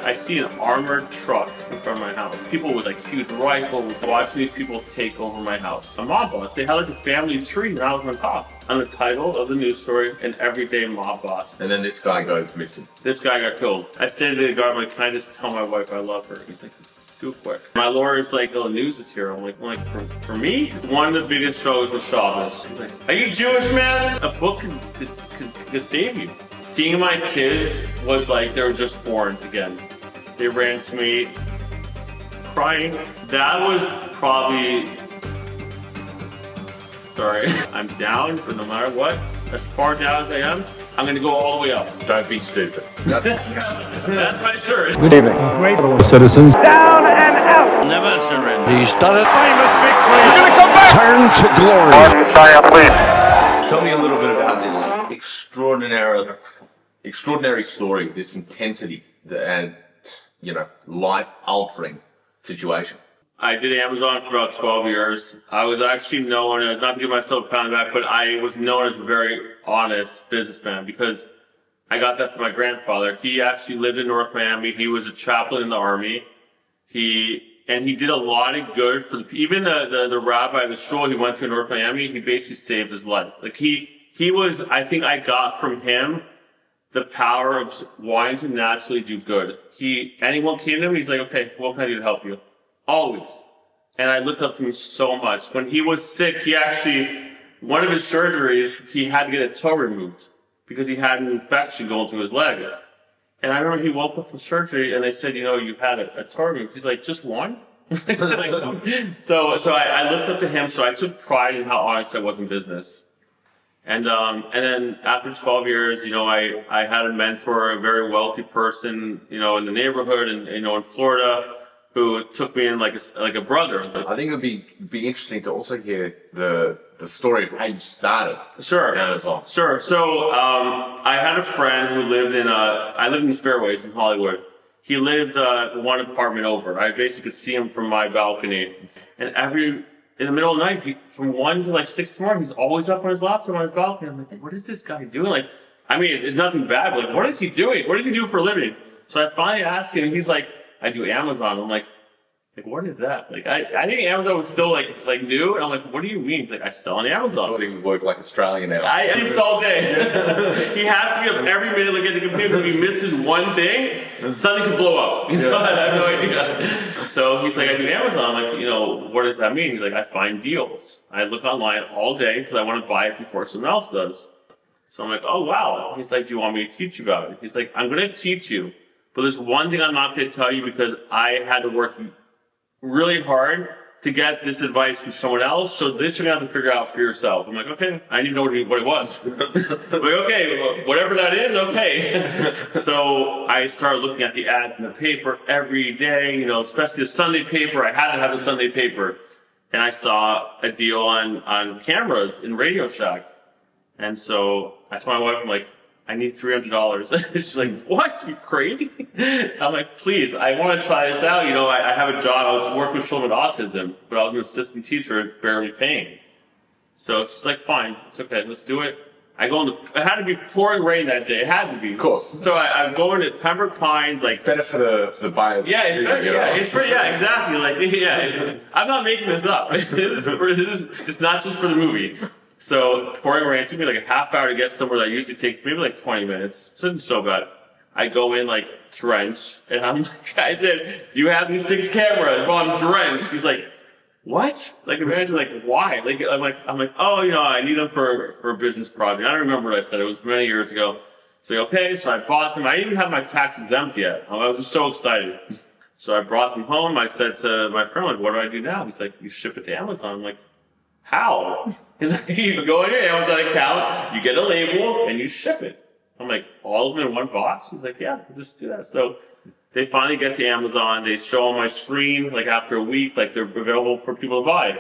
I see an armored truck in front of my house. People with like huge rifles watching these people take over my house. A mob boss. They had like a family tree and I was on top. I'm the title of the news story, an everyday mob boss. And then this guy goes missing. This guy got killed. I said to the guard, I'm like, can I just tell my wife I love her? He's like, it's too quick. My lawyer's like, oh, the news is here. I'm like for me, one of the biggest struggles was Shabbos. He's like, are you Jewish, man? A book could save you. Seeing my kids was like they were just born again. They ran to me crying. That was probably, sorry, I'm down, but no matter what, as far down as I am, I'm gonna go all the way up. Don't be stupid. That's my shirt. Good evening. Great citizens. Down and out. Never surrender. He's done it. Famous victory. He's going to come back. Turn to glory. Tell me a little bit about this extraordinary story, this intensity, and, you know, life-altering situation. I did Amazon for about 12 years. I was actually known as, not to give myself a pat on the back, but I was known as a very honest businessman because I got that from my grandfather. He actually lived in North Miami. He was a chaplain in the army. He did a lot of good for even the rabbi of the shul he went to in North Miami. He basically saved his life. Like he was, I think I got from him the power of wanting to naturally do good. Anyone came to him, he's like, okay, what can I do to help you? Always. And I looked up to him so much. When he was sick, one of his surgeries, he had to get a toe removed because he had an infection going through his leg. And I remember he woke up from surgery and they said, you know, you had a toe removed. He's like, just one? So I looked up to him, so I took pride in how honest I was in business. And then after 12 years, you know, I had a mentor, a very wealthy person, you know, in the neighborhood and, you know, in Florida, who took me in like a brother. I think it would be interesting to also hear the story of how you started. Sure. Amazon. Sure. So, I had a friend who lived I lived in the Fairways in Hollywood. He lived, one apartment over. I basically could see him from my balcony. And in the middle of the night, from 1 to like 6 in the morning, he's always up on his laptop on his balcony. I'm like, what is this guy doing? Like, I mean, it's nothing bad, but like, what is he doing? What does he do for a living? So I finally asked him, and he's like, I do Amazon. I'm like, what is that? Like, I think Amazon was still like new, and I'm like, what do you mean? He's like, I sell on Amazon. I thought he would work like Australian now. I sleeps all day. He has to be up every minute looking at the computer. If he misses one thing, something could blow up. You know, I have no idea. So he's like, I do Amazon. I'm like, you know, what does that mean? He's like, I find deals. I look online all day because I want to buy it before someone else does. So I'm like, oh wow. He's like, do you want me to teach you about it? He's like, I'm going to teach you, but there's one thing I'm not going to tell you because I had to work really hard to get this advice from someone else, so this you're gonna have to figure out for yourself. I'm like, okay, I didn't know what it was. I'm like, okay, whatever that is, okay. So I started looking at the ads in the paper every day, you know, especially the Sunday paper. I had to have a Sunday paper. And I saw a deal on cameras in Radio Shack. And so I told my wife, I'm like, I need $300. She's like, what? You crazy? I'm like, please, I want to try this out. You know, I have a job. I was working with children with autism, but I was an assistant teacher, barely paying. So she's like, fine, it's okay, let's do it. It had to be pouring rain that day. It had to be. Of course. So I'm going to Pembroke Pines, like. It's better for the buyer. Yeah, it's better. Yeah, exactly. Like, yeah, I'm not making this up. It's not just for the movie. So pouring rain, it took me like a half hour to get somewhere that usually takes maybe like 20 minutes. So it's so bad. I go in like drenched, and I'm like, I said, do you have these 6 cameras? Well, I'm drenched. He's like, what? Like the manager's like, why? Like I'm like, oh, you know, I need them for a business project. I don't remember what I said. It was many years ago. So okay, so I bought them. I didn't even have my tax exempt yet. I was just so excited. So I brought them home. I said to my friend, like, what do I do now? He's like, you ship it to Amazon. I'm like, how? He's like, you go on your Amazon account, you get a label, and you ship it. I'm like, all of them in one box? He's like, yeah, just do that. So they finally get to Amazon. They show on my screen, like after a week, like they're available for people to buy.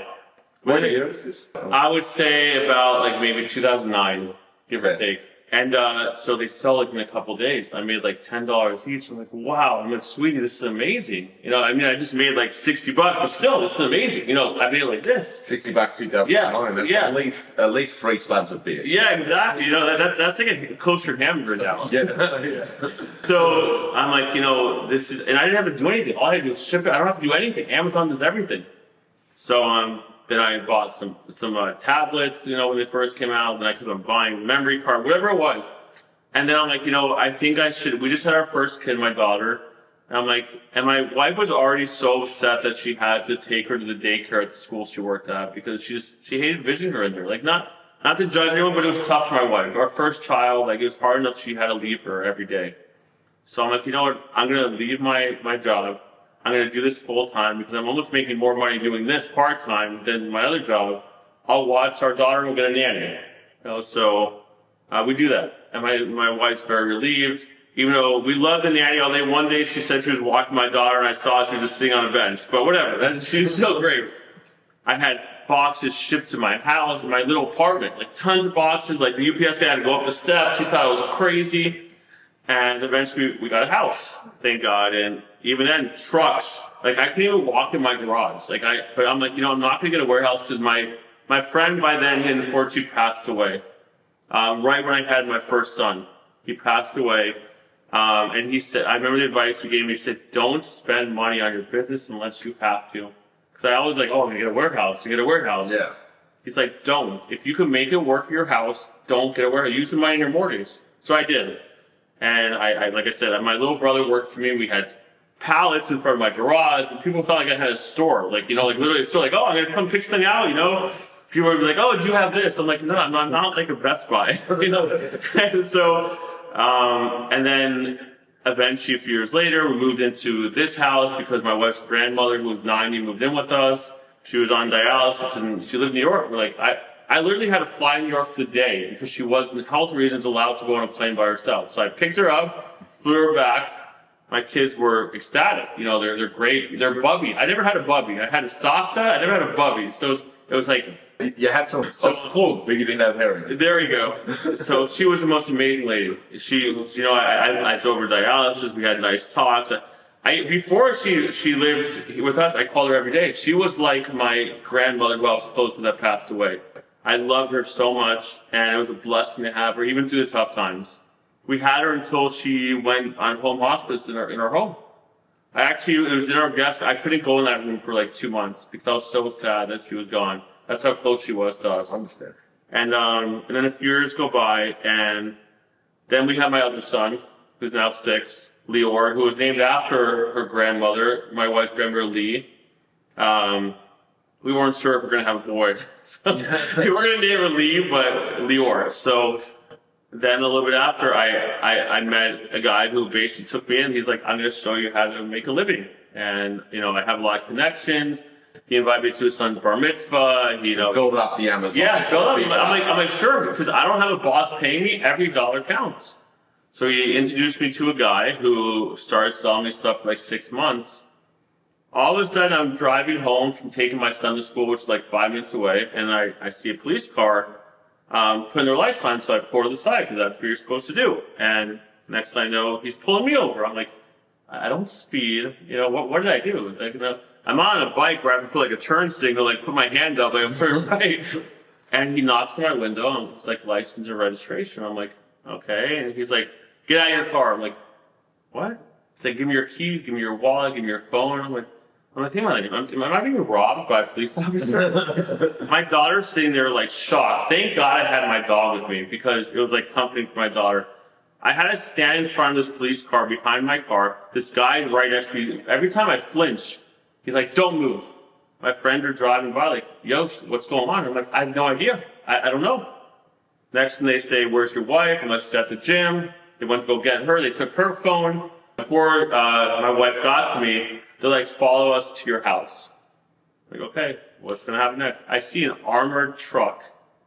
What year is this? I would say about like maybe 2009, give or take. And so they sell like in a couple days. I made like $10 each. I'm like, wow. I'm like, sweetie, this is amazing. You know, I mean, I just made like $60, but still, this is amazing. You know, I made it like this. $60, 2009. Yeah. At least 3 slabs of beer. Yeah, exactly. You know, that's like a kosher hamburger now. Yeah. So I'm like, you know, this is, and I didn't have to do anything. All I had to do was ship it. I don't have to do anything. Amazon does everything. So then I bought some tablets, you know, when they first came out. Then I kept on buying memory card, whatever it was. And then I'm like, you know, I think I should. We just had our first kid, my daughter. And I'm like, and my wife was already so upset that she had to take her to the daycare at the school she worked at because she hated visiting her in there. Like not to judge anyone, but it was tough for my wife. Our first child, like it was hard enough she had to leave her every day. So I'm like, you know what? I'm gonna leave my job. I'm going to do this full time because I'm almost making more money doing this part time than my other job. I'll watch our daughter and we'll get a nanny. You know, so we do that. And my wife's very relieved. Even though we love the nanny all day, one day she said she was walking my daughter and I saw she was just sitting on a bench. But whatever, she was still great. I had boxes shipped to my house, my little apartment, like tons of boxes. Like the UPS guy had to go up the steps. He thought it was crazy. And eventually we got a house, thank God. And even then, trucks. Like I couldn't even walk in my garage. But I'm like, you know, I'm not gonna get a warehouse because my friend by then, he unfortunately passed away. Right when I had my first son, he passed away. And he said, I remember the advice he gave me. He said, don't spend money on your business unless you have to. Because I always like, oh, I'm gonna get a warehouse. You get a warehouse. Yeah. He's like, don't. If you can make it work for your house, don't get a warehouse. Use the money in your mortgage. So I did. And I like I said, my little brother worked for me. We had pallets in front of my garage. And people thought like I had a store. Like, you know, like literally a store. Like, oh, I'm going to come pick something out, you know. People would be like, oh, do you have this? I'm like, no, I'm not like a Best Buy. You know. And so, and then eventually a few years later, we moved into this house because my wife's grandmother, who was 90, moved in with us. She was on dialysis and she lived in New York. We're like, I literally had to fly to New York for the day because she wasn't, health reasons, allowed to go on a plane by herself. So I picked her up, flew her back. My kids were ecstatic. You know, they're great. They're bubby. I never had a bubby. I had a Sakta. I never had a bubby. So it was like... You had some cool, but you didn't have herring. There you go. So she was the most amazing lady. You know, I drove her dialysis. We had nice talks. Before she lived with us, I called her every day. She was like my grandmother who I was close with that passed away. I loved her so much, and it was a blessing to have her, even through the tough times. We had her until she went on home hospice in our home. It was in our guest. I couldn't go in that room for like 2 months because I was so sad that she was gone. That's how close she was to us. I understand. And then a few years go by, and then we have my other son, who's now 6, Leor, who was named after her grandmother, my wife's grandmother, Lee. We weren't sure if we were going to have a boy. So we were going to name her Lee, but Leor. So then a little bit after, I met a guy who basically took me in. He's like, I'm going to show you how to make a living. And, you know, I have a lot of connections. He invited me to his son's bar mitzvah. You know, build up the Amazon. Yeah, build up. I'm like, sure, because I don't have a boss paying me. Every dollar counts. So he introduced me to a guy who started selling me stuff for like 6 months. All of a sudden, I'm driving home from taking my son to school, which is like 5 minutes away, and I see a police car putting their lights on, so I pull to the side because that's what you're supposed to do. And next thing I know, he's pulling me over. I'm like, I don't speed. You know, what did I do? Like, you know, I'm on a bike where I have to put like a turn signal, like put my hand up, like I'm turning right. And he knocks on my window, and it's like license and registration. I'm like, okay. And he's like, get out of your car. I'm like, what? He's like, give me your keys, give me your wallet, give me your phone. I'm like, am I being robbed by a police officer? My daughter's sitting there like shocked. Thank God I had my dog with me because it was like comforting for my daughter. I had to stand in front of this police car behind my car. This guy right next to me, every time I flinch, he's like, don't move. My friends are driving by like, Yosh, what's going on? I'm like, I have no idea. I don't know. Next thing they say, where's your wife? I'm like, she's at the gym. They went to go get her. They took her phone. Before my wife got to me, they're like, follow us to your house. I'm like, okay, what's going to happen next? I see an armored truck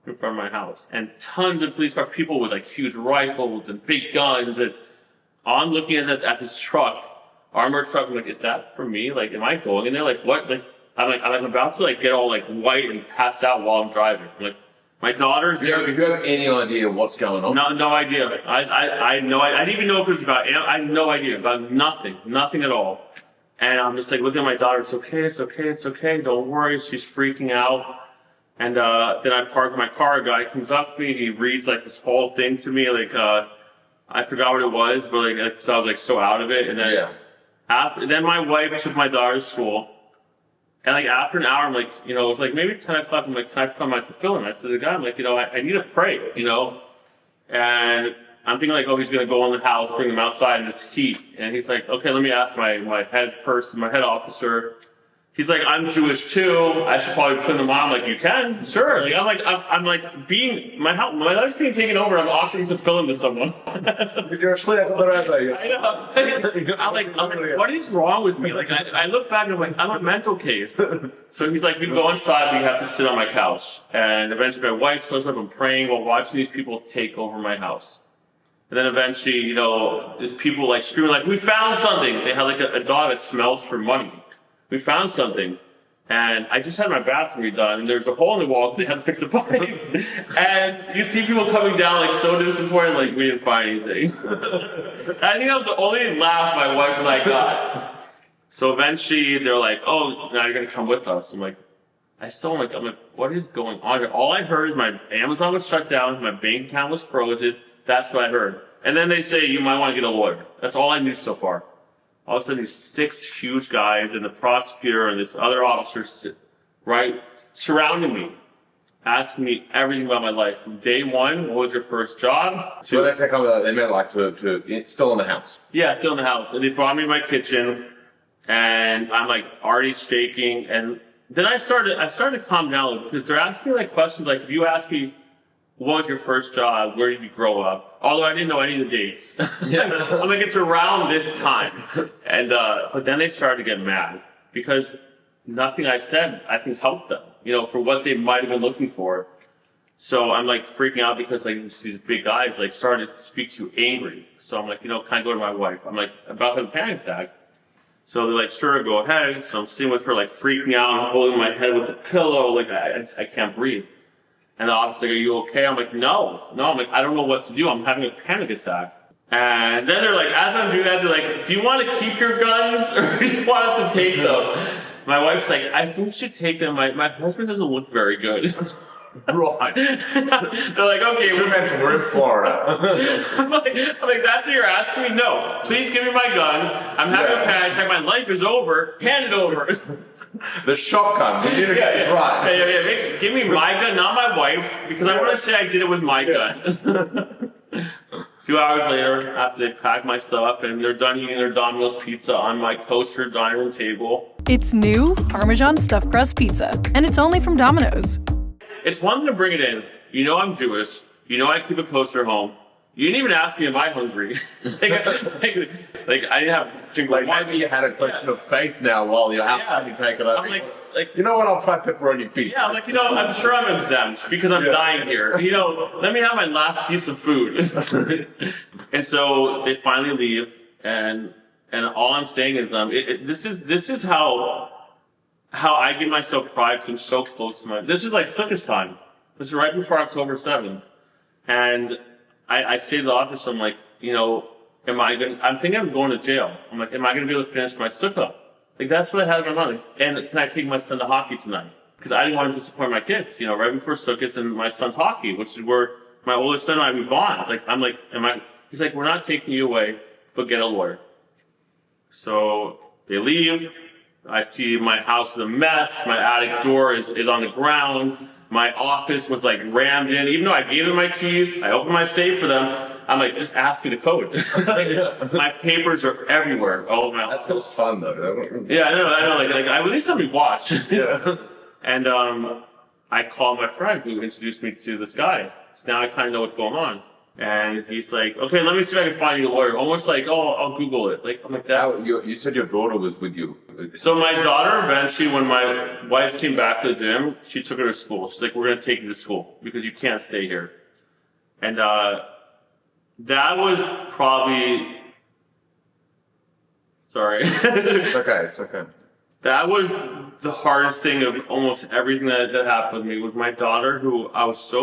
in front of my house and tons of police cars, people with like huge rifles and big guns. And I'm looking at this truck, armored truck. I'm like, is that for me? Like, am I going in there? Like, what? Like, I'm about to like get all like white and pass out while I'm driving. I'm My daughter's Do you have any idea what's going on? No idea. I didn't even know if it was about. I had no idea about nothing at all. And I'm just like looking at my daughter. It's okay. Don't worry. She's freaking out. And then I park my car. A guy comes up to me. He reads like this whole thing to me. Like I forgot what it was, but like so I was like so out of it. And then then my wife took my daughter to school. And like after an hour, I'm like, it was like maybe 10 o'clock. I'm like, can I come out to film? I said to the guy, I'm like, I need to pray, And I'm thinking like, oh, he's going to go in the house, bring him outside in this heat. And he's like, okay, let me ask my head officer. He's like, I'm Jewish too. I should probably put them on. I'm like, you can, sure. Like, I'm like being my life's being taken over. I'm offering to film to someone. You're asleep. I know. I'm like, what is wrong with me? Like, I look back and I'm like, I'm a mental case. So he's like, we go inside, but you have to sit on my couch. And eventually my wife shows up and praying while watching these people take over my house. And then eventually, there's people like screaming like, we found something. They had like a dog that smells for money. We found something, and I just had my bathroom redone, and there's a hole in the wall because they had to fix the pipe. And you see people coming down like so disappointed, like we didn't find anything. And I think that was the only laugh my wife and I got. So eventually they're like, "Oh, now you're gonna come with us." I'm like, I'm like, what is going on here? All I heard is my Amazon was shut down, my bank account was frozen. That's what I heard. And then they say you might want to get a lawyer. That's all I knew so far. All of a sudden, these 6 huge guys and the prosecutor and this other officer surrounding me, asking me everything about my life. From day one, what was your first job? So that's like they meant like to still in the house. Yeah, still in the house. And they brought me to my kitchen, and I'm like already shaking. And then I started to calm down because they're asking me like questions like, if you ask me, what was your first job? Where did you grow up? Although I didn't know any of the dates. I'm like, it's around this time. And, but then they started to get mad because nothing I said, I think helped them, for what they might have been looking for. So I'm like freaking out because like these big guys like started to speak to you angry. So I'm like, can I go to my wife? I'm like, about to have a panic attack. So they're like, sure, go ahead. So I'm sitting with her like freaking out and holding my head with the pillow. Like I can't breathe. And the officer's like, are you okay? I'm like, no. I'm like, I don't know what to do. I'm having a panic attack. And then they're like, as I'm doing that, they're like, do you want to keep your guns or do you want us to take them? My wife's like, I think you should take them. My husband doesn't look very good. Right. They're like, okay. We're in Florida. I'm like, that's what you're asking me? No. Please give me my gun. I'm having a panic attack. My life is over. Hand it over. The shotgun. We need to get this right. Yeah. Give me my gun, not my wife's, because I want to say I did it with my gun. A few hours later, after they pack my stuff and they're done eating their Domino's pizza on my kosher dining room table. It's new Parmesan stuffed crust pizza, and it's only from Domino's. It's one thing to bring it in. I'm Jewish. I keep it closer home. You didn't even ask me, am I hungry? like I didn't have drink like maybe you had a question of faith now while your house had you take it over. I'm like, you know what? I'll try pepperoni pizza. Yeah, I'm like, I'm sure I'm exempt because I'm dying here. Let me have my last piece of food. And so they finally leave, and all I'm saying is, this is how I give myself pride because I'm so close to this is like Sukkot time. This is right before October 7th, and I say to the officer, I'm like, I'm thinking I'm going to jail. I'm like, am I going to be able to finish my sukkah? Like, that's what I had in my mind. And can I take my son to hockey tonight? Because I didn't want to disappoint my kids, right before sukkahs and my son's hockey, which is where my oldest son and I, we bond. Like, I'm like, he's like, we're not taking you away, but get a lawyer. So they leave. I see my house is a mess. My attic door is on the ground. My office was like rammed in. Even though I gave them my keys, I opened my safe for them. I'm like, just ask me the code. My papers are everywhere. All of my. That sounds fun though. Yeah, I know. Like at least let me watch. Yeah. And I called my friend who introduced me to this guy. So now I kind of know what's going on. And he's like, okay, let me see if I can find you a lawyer. Almost like, I'll Google it. Like, I'm like that. Now, you said your daughter was with you. So my daughter, eventually, when my wife came back to the gym, she took her to school. She's like, we're going to take you to school because you can't stay here. And that was probably... Sorry. It's okay. That was the hardest thing of almost everything that happened with me was my daughter, who I was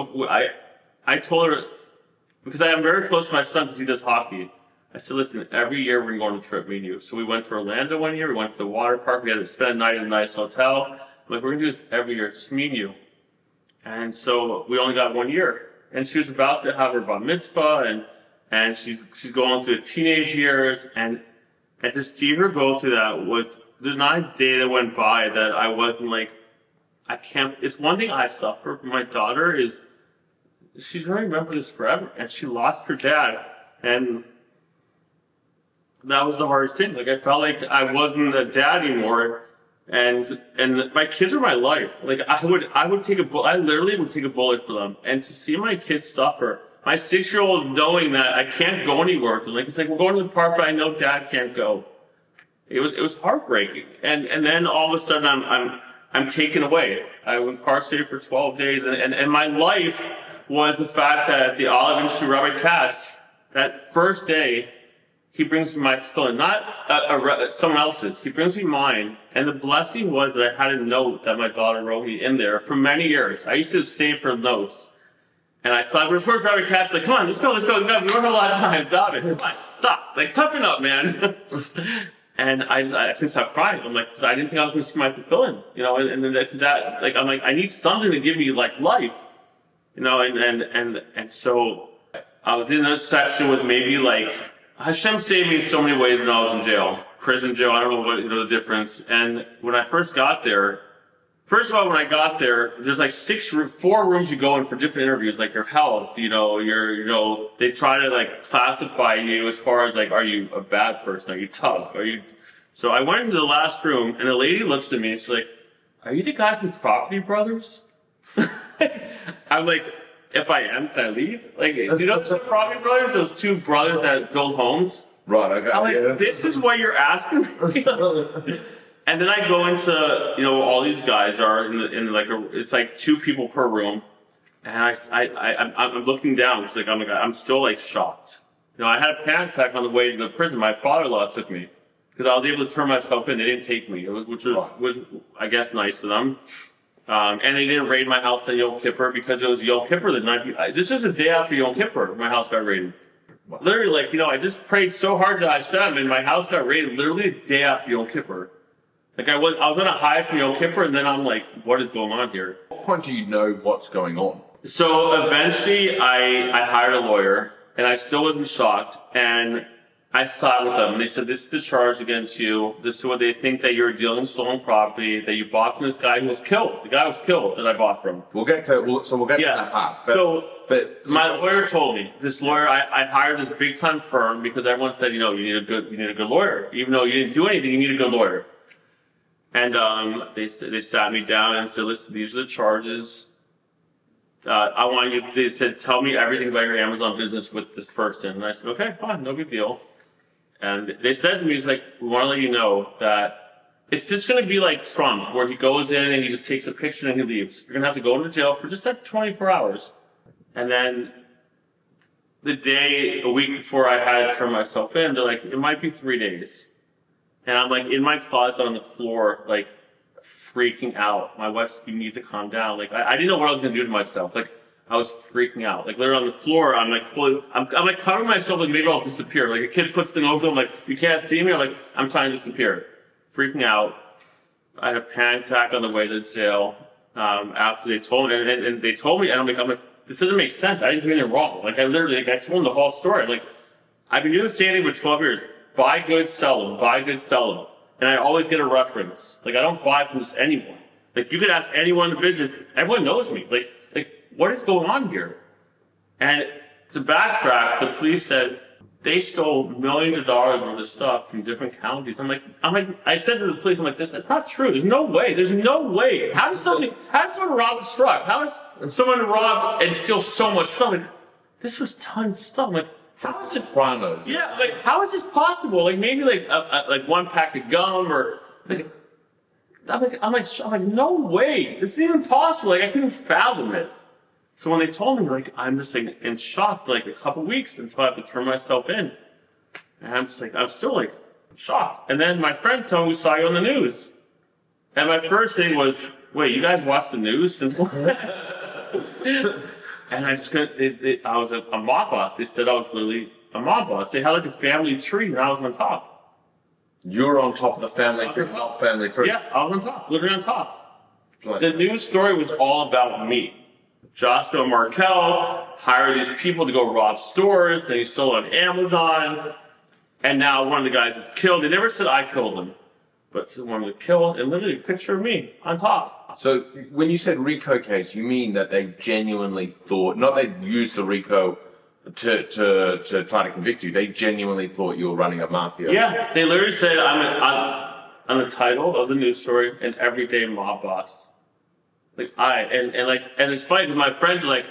I told her, because I am very close to my son because he does hockey. I said, listen, every year we're going on a trip, me and you. So we went to Orlando one year, we went to the water park, we had to spend a night in a nice hotel. I'm like, we're going to do this every year, just me and you. And so we only got 1 year. And she was about to have her bar mitzvah, and she's going through the teenage years, and to see her go through that there's not a day that went by that I wasn't like, it's one thing I suffer, but my daughter she's going to remember this forever, and she lost her dad, and that was the hardest thing. Like, I felt like I wasn't a dad anymore, and my kids are my life. Like, I literally would take a bullet for them, and to see my kids suffer, my 6-year-old knowing that I can't go anywhere with them, like, it's like, we're going to the park, but I know dad can't go. It was heartbreaking, and then all of a sudden I'm taken away. I was incarcerated for 12 days, and my life was the fact that the olive industry, Robert Katz, that first day, he brings me my tefillin, not someone else's. He brings me mine, and the blessing was that I had a note that my daughter wrote me in there for many years. I used to save her notes, and I saw when first Robert Katz like, come on, let's go. We don't have a lot of time, David. Come on, stop, like toughen up, man. And I couldn't stop crying. I'm like, because I didn't think I was going to see my tefillin, you know, and then that, like, I'm like, I need something to give me like life, you know, and so I was in a section with maybe like, Hashem saved me in so many ways when I was in jail. Prison jail, I don't know what, you know, the difference. And when I first got there, first of all, when I got there, there's like 4 rooms you go in for different interviews, like your health, you know, they try to like classify you as far as like, are you a bad person? Are you tough? So I went into the last room, and the lady looks at me, and she's like, are you the guy from Property Brothers? I'm like, if I am, can I leave? Like, do you know the Property Brothers? Those 2 brothers that build homes? Right, okay. I'm like, this is what you're asking me? And then I go into, you know, all these guys are in like it's like 2 people per room, and I'm looking down. It's like, I'm still like shocked. You know, I had a panic attack on the way to the prison. My father-in-law took me because I was able to turn myself in. They didn't take me, which was I guess nice of them. And they didn't raid my house on Yom Kippur because it was Yom Kippur the night. This is the day after Yom Kippur. My house got raided. Wow. Literally, like, you know, I just prayed so hard to Hashem, and my house got raided literally the day after Yom Kippur. Like, I was on a high from Yom Kippur, and then I'm like, what is going on here? At what point do you know what's going on? So eventually I hired a lawyer, and I still wasn't shocked, and I sat with them, and they said, this is the charge against you. This is what they think, that you're dealing in stolen property, that you bought from this guy who was killed. The guy was killed that I bought from. We'll get to that part. But my lawyer told me, this lawyer, I hired this big time firm because everyone said, you know, you need a good lawyer. Even though you didn't do anything, you need a good lawyer. And they sat me down and said, listen, these are the charges. They said, tell me everything about your Amazon business with this person. And I said, okay, fine, no big deal. And they said to me, it's like, we want to let you know that it's just going to be like Trump, where he goes in and he just takes a picture and he leaves. You're going to have to go into jail for just like 24 hours. And then a week before I had to turn myself in, they're like, it might be 3 days. And I'm like in my closet on the floor, like freaking out. My wife's, you need to calm down. Like, I didn't know what I was going to do to myself. Like, I was freaking out. Like, literally on the floor, I'm like covering myself, like maybe I'll disappear. Like, a kid puts thing over them, like, you can't see me. I'm like, I'm trying to disappear. Freaking out. I had a panic attack on the way to jail, after they told me, and they told me, and I'm like, this doesn't make sense. I didn't do anything wrong. Like, I told them the whole story. I'm like, I've been doing the same thing for 12 years. Buy goods, sell them. Buy goods, sell them. And I always get a reference. Like, I don't buy from just anyone. Like, you could ask anyone in the business. Everyone knows me. Like, what is going on here? And to backtrack, the police said they stole millions of dollars worth of stuff from different counties. I'm like, I said to the police, I'm like, that's not true. There's no way. How does someone rob a truck? How does someone rob and steal so much stuff? Like, this was tons of stuff. I'm like, how is it? Sopranos. Yeah, like, how is this possible? Like, maybe like one pack of gum or like. I'm like, no way. This is even possible. Like, I couldn't fathom it. So when they told me, like, I'm just like in shock for like a couple weeks until I have to turn myself in. And I'm still like shocked. And then my friends tell me, we saw you on the news. And my first thing was, wait, you guys watch the news? And I just couldn't, I was a mob boss. They said I was literally a mob boss. They had like a family tree and I was on top. You were on top of the family tree, not family tree. Yeah, I was on top, literally on top. Like, The news story was all about me. Joshua Markell hired these people to go rob stores, then he sold on Amazon, and now one of the guys is killed. They never said I killed him, but someone was killed, and literally a picture of me on top. So when you said RICO case, you mean that they genuinely thought, not they used the RICO to try to convict you, they genuinely thought you were running a mafia? Yeah, they literally said I'm the title of the news story, an everyday mob boss. Like and it's funny because my friends are like,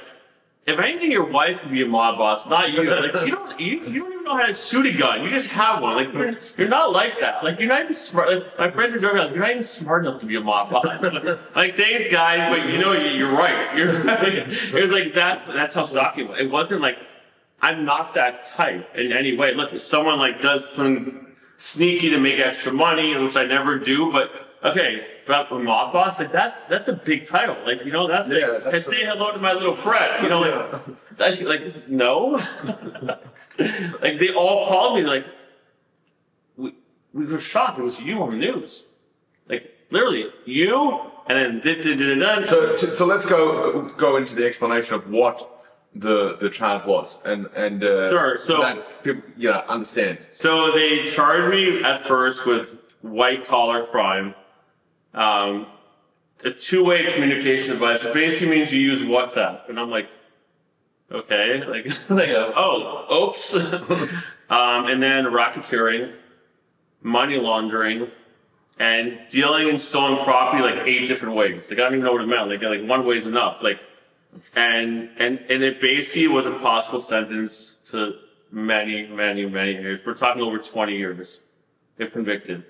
if anything, your wife could be a mob boss, not you. Like you don't even know how to shoot a gun. You just have one. Like you're not like that. Like you're not even smart. Like my friends are joking. Like, you're not even smart enough to be a mob boss. Like thanks guys, but you're right. You're right. It was like that's how shocking it was. It wasn't like I'm not that type in any way. Look, if someone like does something sneaky to make extra money, which I never do, but okay. But a mob boss, like that's a big title. Like, that's I say hello to my little friend. Like no. Like they all called me like we were shocked. It was you on the news. Like literally you and then So let's go into the explanation of what the charge was and sure. So that people understand. So they charged me at first with white collar crime. A two-way communication device, which basically means you use WhatsApp. And I'm like, okay, oh, oops. And then racketeering, money laundering, and dealing in stolen property like 8 different ways. Like I don't even know what it meant. Like one way is enough. Like, and it basically was a possible sentence to many, many, many years. We're talking over 20 years if convicted.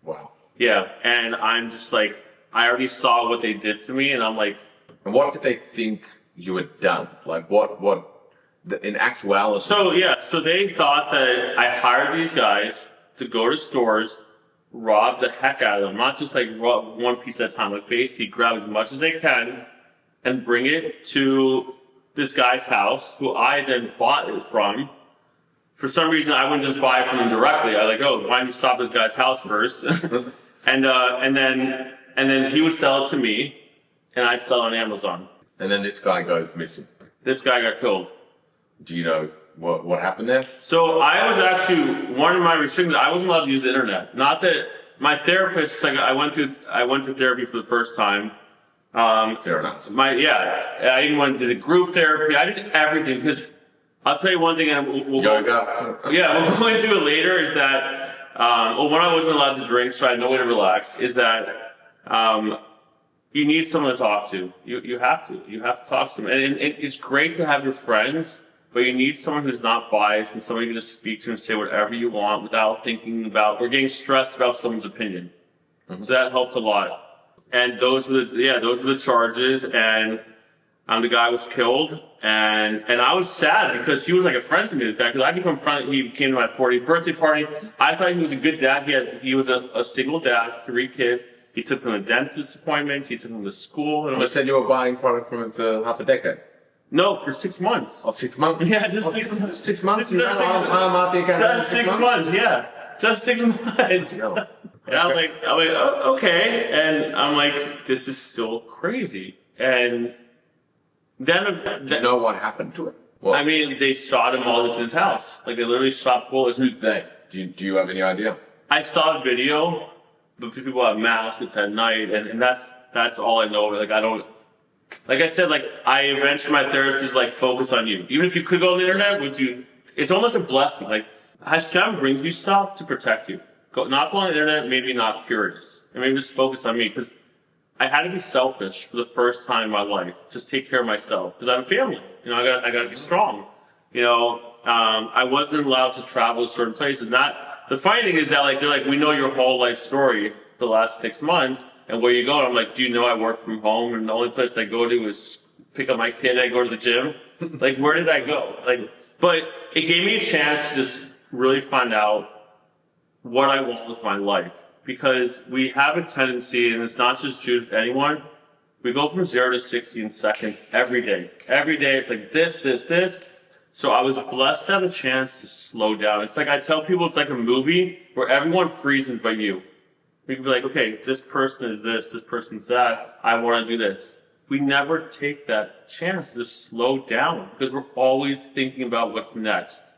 Wow. Yeah, and I'm just like, I already saw what they did to me, and I'm like... And what did they think you had done? Like, in actuality... So they thought that I hired these guys to go to stores, rob the heck out of them, not just like rob one piece at a time, like basically grab as much as they can and bring it to this guy's house, who I then bought it from. For some reason, I wouldn't just buy it from him directly. I was like, oh, why don't you stop this guy's house first? And then he would sell it to me, and I'd sell it on Amazon. And then this guy goes missing. This guy got killed. Do you know what happened there? So I was actually, one of my restrictions, I wasn't allowed to use the internet. Not that my therapist, like I went to therapy for the first time. Fair enough. I even went to the group therapy. I did everything because I'll tell you one thing, and we'll go into it later. Is that when I wasn't allowed to drink, so I had no way to relax. Is that you need someone to talk to. You have to talk to someone, and it's great to have your friends, but you need someone who's not biased and someone you can just speak to and say whatever you want without thinking about or getting stressed about someone's opinion. Mm-hmm. So that helped a lot. And those were the charges, and the guy was killed, and I was sad because he was like a friend to me, this guy, because he came to my 40th birthday party. I thought he was a good dad. He was a single dad, 3 kids. He took him to dentist appointments, he took him to school. And you said you were buying product from him for half a decade? No, for 6 months. Oh, 6 months? Yeah, just 6 months. 6 months? Just 6 months, yeah. Just 6 months. No. And I'm like, oh, okay. And I'm like, this is still crazy. And then you know what happened to it? I mean, they shot him all into his house. Like, they literally shot bullets. Who's they? Do you have any idea? I saw a video, but people have masks, it's at night, and that's all I know. Like, I don't, like I said, like, I eventually, my therapist like, focus on you. Even if you could go on the internet, it's almost a blessing. Like, Hashem brings you stuff to protect you. Not go on the internet, maybe not curious. And maybe just focus on me, because I had to be selfish for the first time in my life. Just take care of myself, because I have a family. I got to be strong. I wasn't allowed to travel to certain places. The funny thing is that they're like, we know your whole life story for the last 6 months, and where you go. And I'm like, do you know I work from home, and the only place I go to is pick up my kid and I go to the gym? Like, where did I go? But it gave me a chance to just really find out what I want with my life. because we have a tendency, and it's not just Jews, anyone, we go from 0 to 60 in seconds every day. Every day it's like this. So I was blessed to have a chance to slow down. It's like I tell people it's like a movie where everyone freezes but you. We can be like, okay, this person is this person's that, I want to do this. We never take that chance to slow down because we're always thinking about what's next.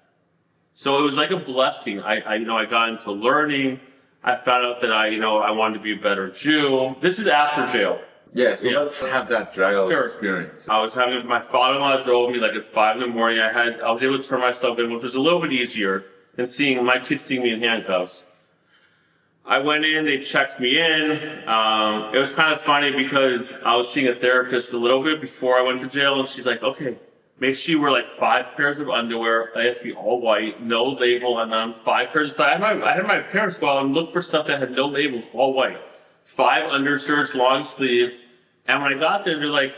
So it was like a blessing. I got into learning. I found out that I wanted to be a better Jew. This is after jail. Yeah, so let's have that jail experience. I was having, my father-in-law drove me like at 5 in the morning. I was able to turn myself in, which was a little bit easier than seeing my kids seeing me in handcuffs. I went in, they checked me in. It was kind of funny because I was seeing a therapist a little bit before I went to jail, and she's like, okay, make sure you wear like 5 pairs of underwear. They have to be all white, no label on them, 5 pairs. So I had my parents go out and look for stuff that had no labels, all white. 5 undershirts, long sleeve. And when I got there, they're like,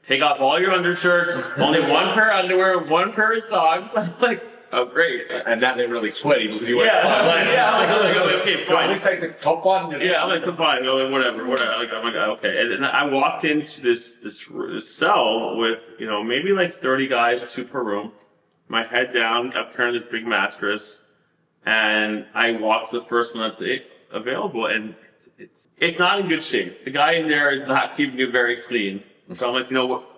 take off all your undershirts, only 1 pair of underwear, 1 pair of socks. I'm like, oh, great. And that they're really sweaty because you went I'm like, okay, fine. At least take the top one. Yeah, I'm like, fine, whatever. I'm like, okay. And then I walked into this cell with, maybe like 30 guys, 2 per room. My head down, I'm carrying this big mattress. And I walked to the first one that's available, and it's not in good shape. The guy in there is not keeping it very clean. So I'm like,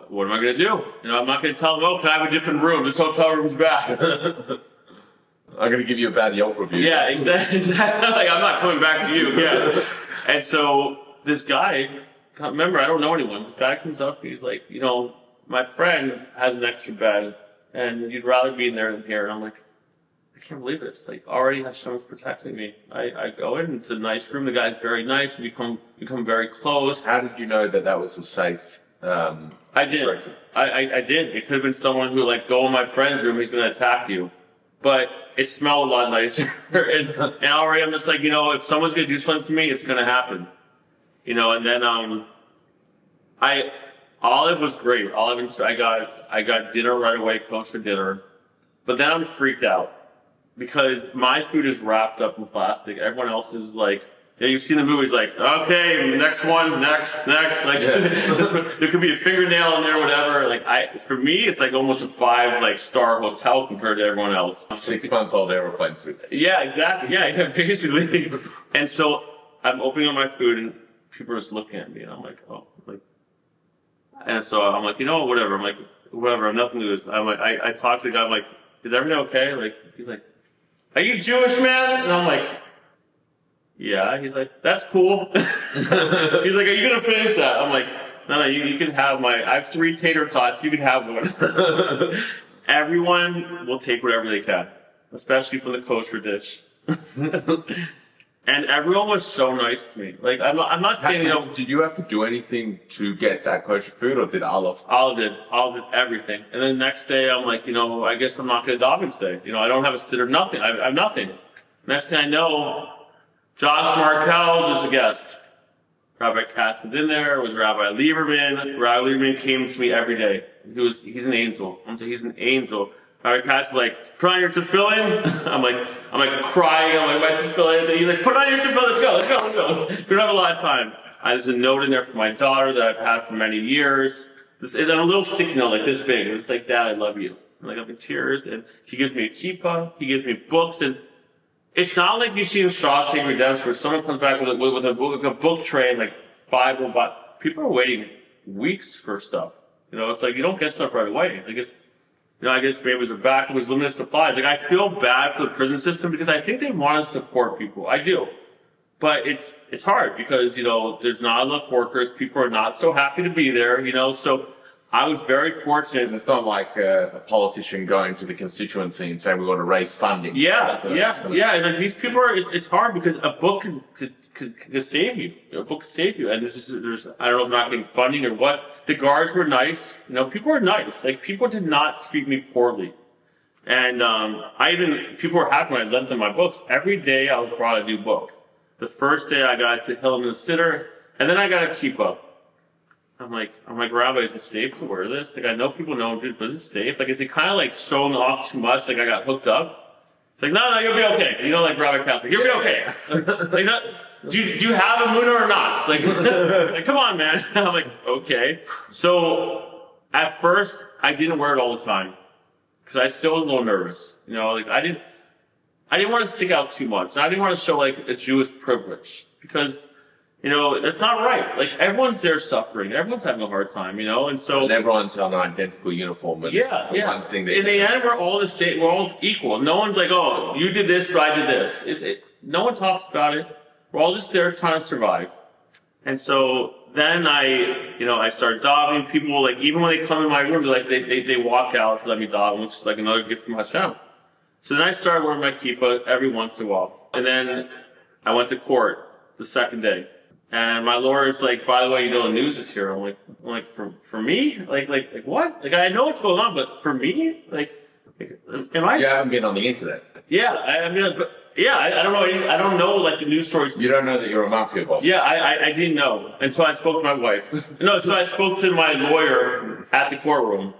what am I going to do? I'm not going to tell him, oh, can I have a different room? This hotel room's bad. I'm going to give you a bad Yelp review. Yeah, exactly. Like, I'm not coming back to you. Yeah. And so this guy, remember, I don't know anyone. This guy comes up and he's like, my friend has an extra bed and you'd rather be in there than here. And I'm like, I can't believe it. It's like already has someone's protecting me. I go in, it's a nice room. The guy's very nice. We become very close. How did you know that was a safe? I did. I did. It could have been someone who go in my friend's room. He's going to attack you. But it smelled a lot nicer. and already I'm just like, if someone's going to do something to me, it's going to happen. And then Olive was great. Olive, I got dinner right away, kosher dinner. But then I'm freaked out. Because my food is wrapped up in plastic. Everyone else is like, you've seen the movies like, okay, next one, next. Like, there could be a fingernail in there, whatever. For me, it's like almost a 5-star hotel compared to everyone else. 6-month-old airplane food. Yeah, exactly. Yeah, basically. And so I'm opening up my food and people are just looking at me and I'm like, oh, and so I'm like, whatever. I'm like, whatever, I have nothing to do with this. I'm like, I talked to the guy, I'm like, is everything okay? He's like, are you Jewish, man? And I'm like, yeah. He's like, that's cool. He's like, are you going to finish that? I'm like, no, you can have I have 3 tater tots. You can have one. Everyone will take whatever they can, especially from the kosher dish. And everyone was so nice to me. I'm not saying, Did you have to do anything to get that kosher food, or did Olive? Olive did everything. And then the next day, I'm like, I guess I'm not going to daven today. I don't have a sitter, nothing. I have nothing. Next thing I know, Josh Markell, there's a guest. Rabbi Katz is in there with Rabbi Lieberman. Rabbi Lieberman came to me every day. He's an angel. He's an angel. Rabbi Katz is like, put on your tefillin. I'm like crying. I'm like, my tefillin. He's like, put on your tefillin. Let's go. We don't have a lot of time. There's a note in there for my daughter that I've had for many years. This is a little sticky note like this big. It's like, Dad, I love you. I'm in tears. And he gives me a kippah. He gives me books. And it's not like you see in Shawshank Redemption where someone comes back with a book tray and Bible. But people are waiting weeks for stuff. It's like you don't get stuff right away. I guess maybe it was limited supplies. I feel bad for the prison system because I think they want to support people. I do. But it's hard because, there's not enough workers. People are not so happy to be there, so I was very fortunate. And it's not like a politician going to the constituency and saying we want to raise funding. Yeah. And these people it's hard because a book could save you. A book could save you. And there's I don't know if they're not getting funding or what. The guards were nice. People were nice. People did not treat me poorly. And people were happy when I lent them my books. Every day I was brought a new book. The first day I got Tehillim and the sitter, and then I got a kippah. I'm like, Rabbi, is it safe to wear this? I know people know, but is it safe? Is it kind of showing off too much? I got hooked up? It's no, you'll be okay. Rabbi Katz, you'll be okay. do you have a Muna or not? Like, come on, man. I'm like, okay. So at first, I didn't wear it all the time because I still was a little nervous. You know, like I didn't want to stick out too much. I didn't want to show like a Jewish privilege because, you know, that's not right. Like everyone's there suffering. Everyone's having a hard time, you know, and so. And everyone's on an identical uniform. And yeah. One thing in the end, we're all the same. We're all equal. No one's like, oh, you did this, but I did this. No one talks about it. We're all just there trying to survive. And so then I started davening. People like, even when they come in my room, they walk out to let me daven, which is like another gift from Hashem. So then I started wearing my kippah every once in a while. And then I went to court the second day. And my lawyer's like, by the way, you know, the news is here. I'm like, for me? Like what? Like, I know what's going on, but for me? Like am I? You haven't been on the internet. Yeah, I don't know. I don't know, like, the news stories. You don't know that you're a mafia boss. Yeah, I didn't know until I spoke to my wife. No, so I spoke to my lawyer at the courtroom.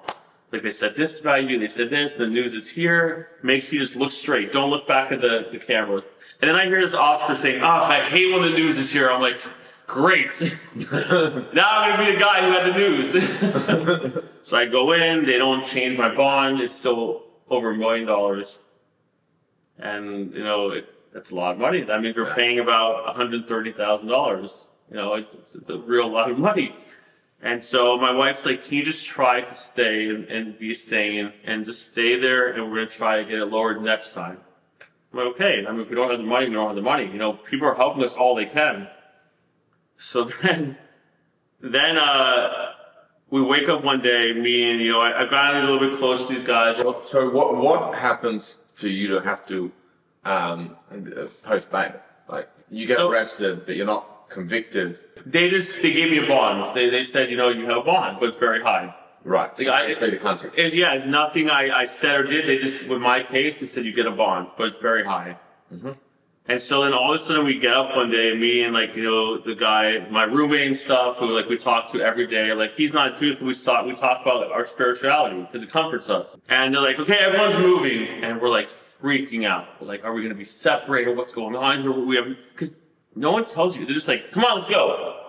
Like, they said this about you, they said this, the news is here. Make sure you just look straight. Don't look back at the cameras. And then I hear this officer saying, I hate when the news is here. I'm like, great. Now I'm going to be the guy who had the news. So I go in, they don't change my bond. It's still over $1 million. And, you know, that's a lot of money. That means we're paying about $130,000. You know, it's a real lot of money. And so my wife's like, can you just try to stay and be sane and just stay there, and we're going to try to get it lowered next time. I'm like, okay. I mean, if we don't have the money, we don't have the money. You know, people are helping us all they can. So then we wake up one day, me and, you know, I've gotten a little bit close to these guys. So what happens for you to have to post bail? Like, you get arrested, but you're not convicted. They gave me a bond. They said, you know, you have a bond, but it's very high. Right. So like the country. It's nothing I said or did. They just, with my case, they said you get a bond, but it's very high. Mm-hmm. And so then all of a sudden we get up one day, me and, like, you know, the guy, my roommate and stuff, who, like, we talk to every day. Like, he's not Jewish, but we talk about, like, our spirituality because it comforts us. And they're like, okay, everyone's moving. And we're, like, freaking out. We're like, are we going to be separated? What's going on here? Because no one tells you. They're just like, come on, let's go.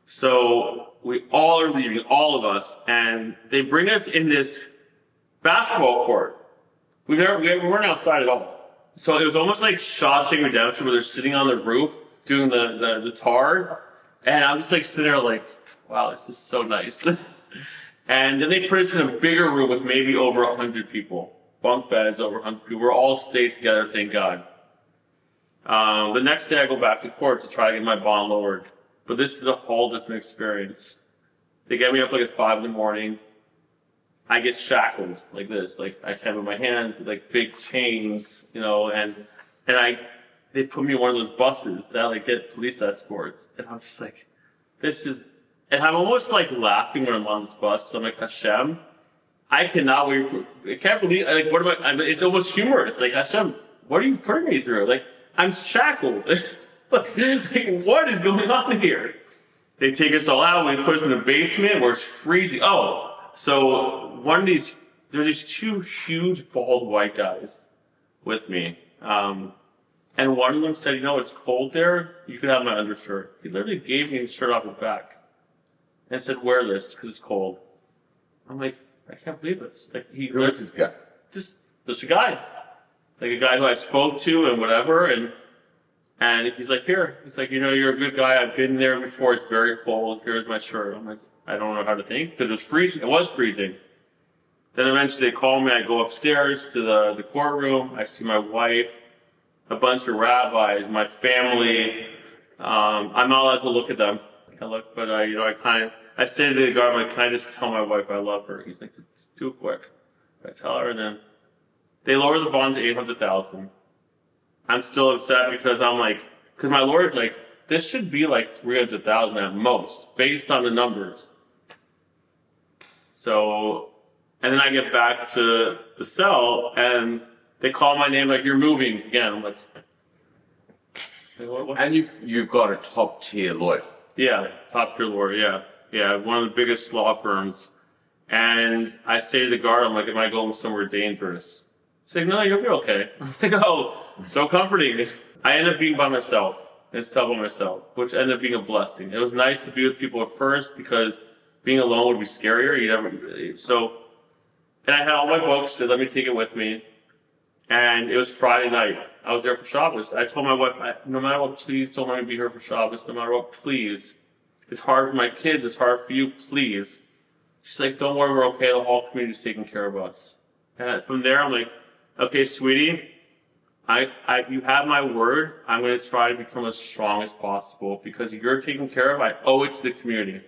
So we all are leaving, all of us. And they bring us in this basketball court. We weren't outside at all. So it was almost like Shawshank Redemption, where they're sitting on the roof doing the tar. And I'm just like sitting there like, wow, this is so nice. And then they put us in a bigger room with maybe over 100 people. Bunk beds, over 100 people. We're all stayed together, thank God. The next day I go back to court to try to get my bond lowered. But this is a whole different experience. They get me up like at 5 a.m. I get shackled like this, like I have in my hands, like big chains, you know, and they put me in one of those buses that like get police escorts, and I'm just like, and I'm almost like laughing when I'm on this bus because I'm like, Hashem, I cannot wait. I can't believe, like, what am I mean, it's almost humorous. Like, Hashem, what are you putting me through? Like, I'm shackled. Like, what is going on here? They take us all out. We put us in the basement where it's freezing. Oh. So there's these two huge bald white guys with me. And one of them said, you know, it's cold there. You can have my undershirt. He literally gave me his shirt off his back and said, wear this because it's cold. I'm like, I can't believe this. Like, Who is this guy? Just a guy. Like a guy who I spoke to and whatever. And he's like, here. He's like, you know, you're a good guy. I've been there before. It's very cold. Here's my shirt. I'm like, I don't know how to think because it was freezing. It was freezing. Then eventually they call me. I go upstairs to the courtroom. I see my wife, a bunch of rabbis, my family. I'm not allowed to look at them. I look, but I say to the guard, I'm like, can I just tell my wife I love her? He's like, it's too quick. I tell her, and then they lower the bond to $800,000. I'm still upset because because my lawyer's like, this should be like $300,000 at most, based on the numbers. So, and then I get back to the cell, and they call my name like, you're moving again. I'm like what? And you've got a top tier lawyer. Yeah, top tier lawyer. Yeah, one of the biggest law firms. And I say to the guard, I'm like, am I going somewhere dangerous? He's like, no, you'll be okay. I'm like, oh, so comforting. I end up being by myself. instead of myself, which ended up being a blessing. It was nice to be with people at first because being alone would be scarier. And I had all my books, they let me take it with me. And it was Friday night. I was there for Shabbos. I told my wife, no matter what, please don't let me be here for Shabbos. No matter what, please. It's hard for my kids. It's hard for you, please. She's like, don't worry, we're okay. The whole community's taking care of us. And from there, I'm like, okay, sweetie, you have my word. I'm going to try to become as strong as possible because you're taken care of. I owe it to the community.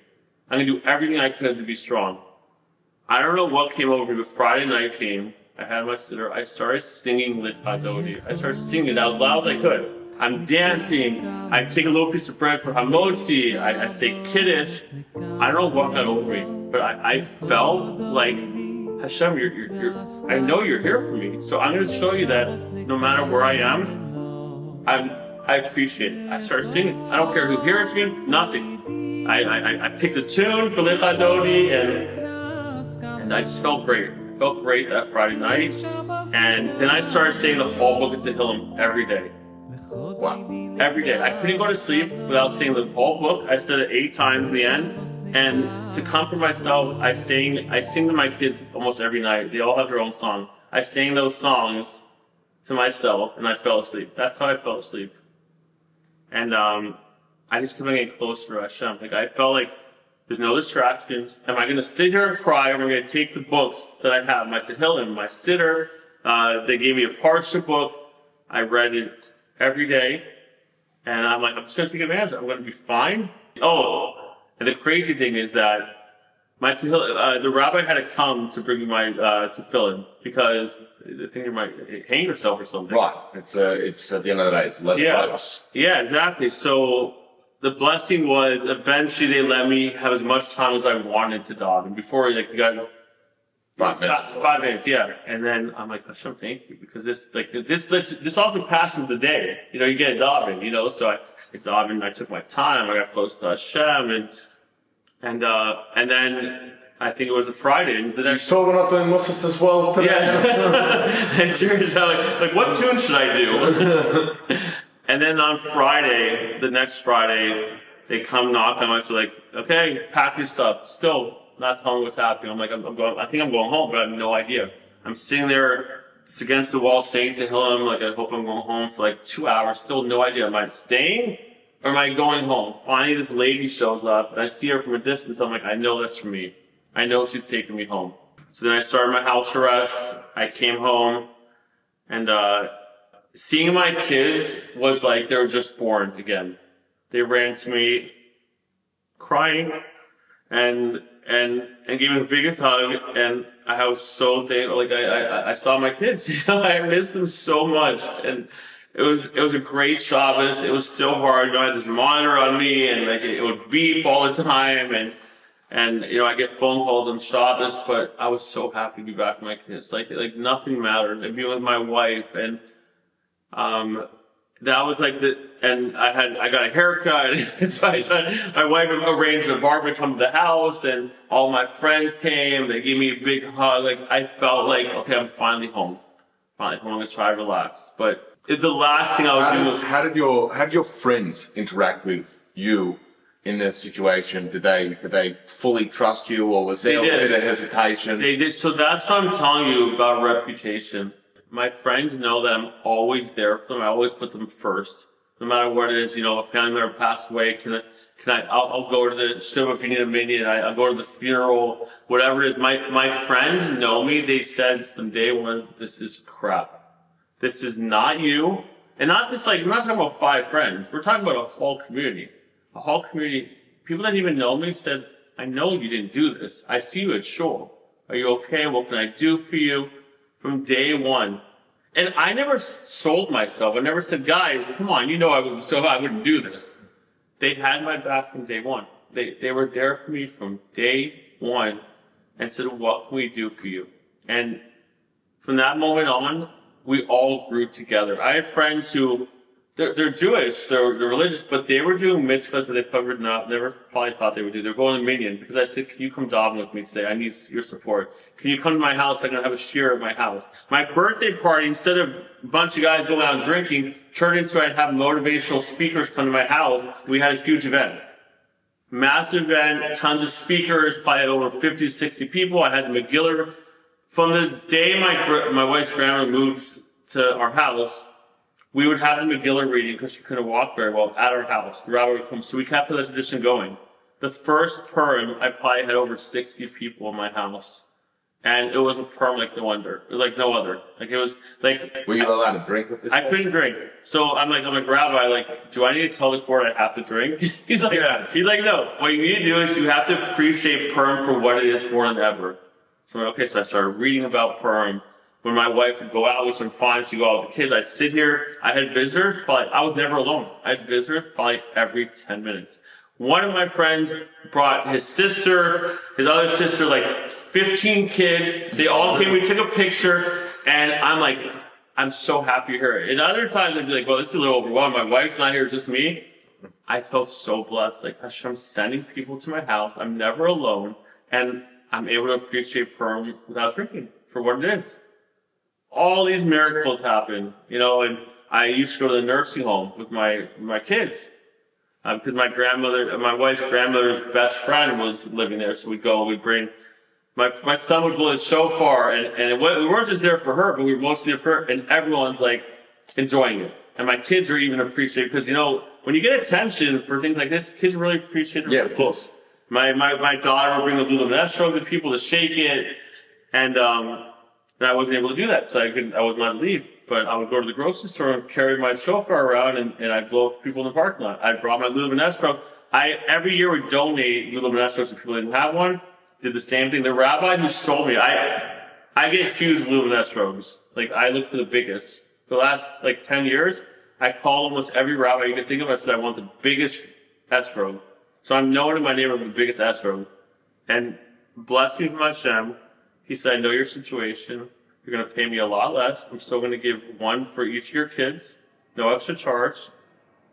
I'm going to do everything I could to be strong. I don't know what came over me, but Friday night came. I had my sitter. I started singing Lecha Dodi. I started singing it as loud as I could. I'm dancing. I take a little piece of bread for hamotzi. I say kiddush. I don't know what got over me, but I felt like, Hashem, I know you're here for me. So I'm going to show you that no matter where I am, I appreciate it. I started singing. I don't care who hears me, nothing. I picked a tune for Lecha Dodi and I just felt great. I felt great that Friday night. And then I started saying the whole book of Tehillim every day. Wow. Every day. I couldn't go to sleep without saying the whole book. I said it 8 times in the end. And to comfort myself, I sing to my kids almost every night. They all have their own song. I sang those songs to myself and I fell asleep. That's how I fell asleep. And I just kept getting closer to Hashem. Like I felt like there's no distractions. Am I going to sit here and cry? Or am I going to take the books that I have, my Tehillim, my sitter? They gave me a parsha book. I read it every day. And I'm like, I'm just going to take advantage. I'm going to be fine. Oh, and the crazy thing is that my Tehillim, the rabbi had to come to bring me my tefillin because I think you might hang yourself or something. Right. It's at the end of the day, it's less. Yeah, exactly. So the blessing was eventually they let me have as much time as I wanted to daven. Before, like, you got 5 minutes. 5 minutes, yeah. And then I'm like, Hashem, thank you, because this also passes the day. You know, you get a daven, so I davened, I took my time, I got close to Hashem, and then I think it was a Friday. And You saw we're not doing Musaf as well today? Yeah. And seriously, like, what tune should I do? And then on Friday, the next Friday, they come knock on my door, like, okay, pack your stuff. Still not telling me what's happening. I'm like, I think I'm going home, but I have no idea. I'm sitting there, it's against the wall, saying to him, like, I hope I'm going home for like 2 hours. Still no idea. Am I staying or am I going home? Finally, this lady shows up and I see her from a distance. I'm like, I know that's for me. I know she's taking me home. So then I started my house arrest. I came home and, seeing my kids was like they were just born again. They ran to me crying and gave me the biggest hug, and I was so thankful. Like I saw my kids, I missed them so much, and it was a great Shabbos. It was still hard. I had this monitor on me, and like it would beep all the time, and I get phone calls on Shabbos, but I was so happy to be back with my kids. Like nothing mattered. And being with my wife, and that was like and I got a haircut, and so my wife arranged a barber to come to the house, and all my friends came, they gave me a big hug, like, I felt like, okay, I'm finally home. I'm gonna try to relax. But the last thing I was doing was... How did your friends interact with you in this situation? Did they fully trust you, or was there a bit of hesitation? They did, so that's what I'm telling you about reputation. My friends know that I'm always there for them. I always put them first. No matter what it is, a family member passed away, I'll go to the shiva if you need a minyan, I'll go to the funeral, whatever it is. My friends know me. They said from day one, this is crap. This is not you. And not just like, we're not talking about 5 friends. We're talking about a whole community. A whole community. People that didn't even know me said, I know you didn't do this. I see you at shul. Are you okay? What can I do for you? From day one. And I never sold myself. I never said, guys, come on, I wouldn't do this. They had my back from day one. They were there for me from day one and said, what can we do for you? And from that moment on, we all grew together. I had friends who they're Jewish, they're religious, but they were doing mitzvahs that they never probably thought they would do. They're going to Minyan because I said, can you come daven with me today? I need your support. Can you come to my house? I'm going to have a shiur at my house. My birthday party, instead of a bunch of guys going out and drinking, turned into I'd have motivational speakers come to my house. We had a huge event. Massive event, tons of speakers, probably had over 50 to 60 people. I had the Megillah. From the day my wife's grandmother moved to our house, we would have the Megillah reading because she couldn't walk very well at our house. The rabbi would come, so we kept that tradition going. The first Purim, I probably had over 60 people in my house. And it was a Purim like no other. It was like no other. Like it was like. Were you allowed to drink with this? I couldn't drink. So I'm like rabbi, like, do I need to tell the court I have to drink? He's like, no. What you need to do is you have to appreciate Purim for what it is more than ever. So I'm like, okay, so I started reading about Purim. When my wife would go out, which I'm fine, she'd go out with the kids, I'd sit here. I had visitors, I was never alone. I had visitors probably every 10 minutes. One of my friends brought his sister, his other sister, like 15 kids. They all came, we took a picture, and I'm like, I'm so happy you're here. And other times I'd be like, well, this is a little overwhelming. My wife's not here, it's just me. I felt so blessed. Like, I'm sending people to my house. I'm never alone. And I'm able to appreciate Purim without drinking for what it is. All these miracles happen, and I used to go to the nursing home with my kids. Because my wife's grandmother's best friend was living there. So we'd bring, my son would blow his shofar, and we weren't just there for her, but we were mostly there for her, and everyone's like enjoying it. And my kids are even appreciating, because when you get attention for things like this, kids really appreciate it. Yeah, of course. My daughter would bring the lulav to people to shake it, and I wasn't able to do that, so I wasn't allowed to leave. But I would go to the grocery store and carry my shofar around, and I'd blow for people in the parking lot. I brought my lulav. Every year would donate lulav to people who didn't have one. Did the same thing. The rabbi who sold me, I get huge lulav. Like, I look for the biggest. For the last 10 years, I called almost every rabbi you could think of. I said, I want the biggest esrog. So I'm known in my neighborhood for the biggest esrog. And blessing from Hashem, he said, I know your situation. You're going to pay me a lot less. I'm still going to give one for each of your kids. No extra charge.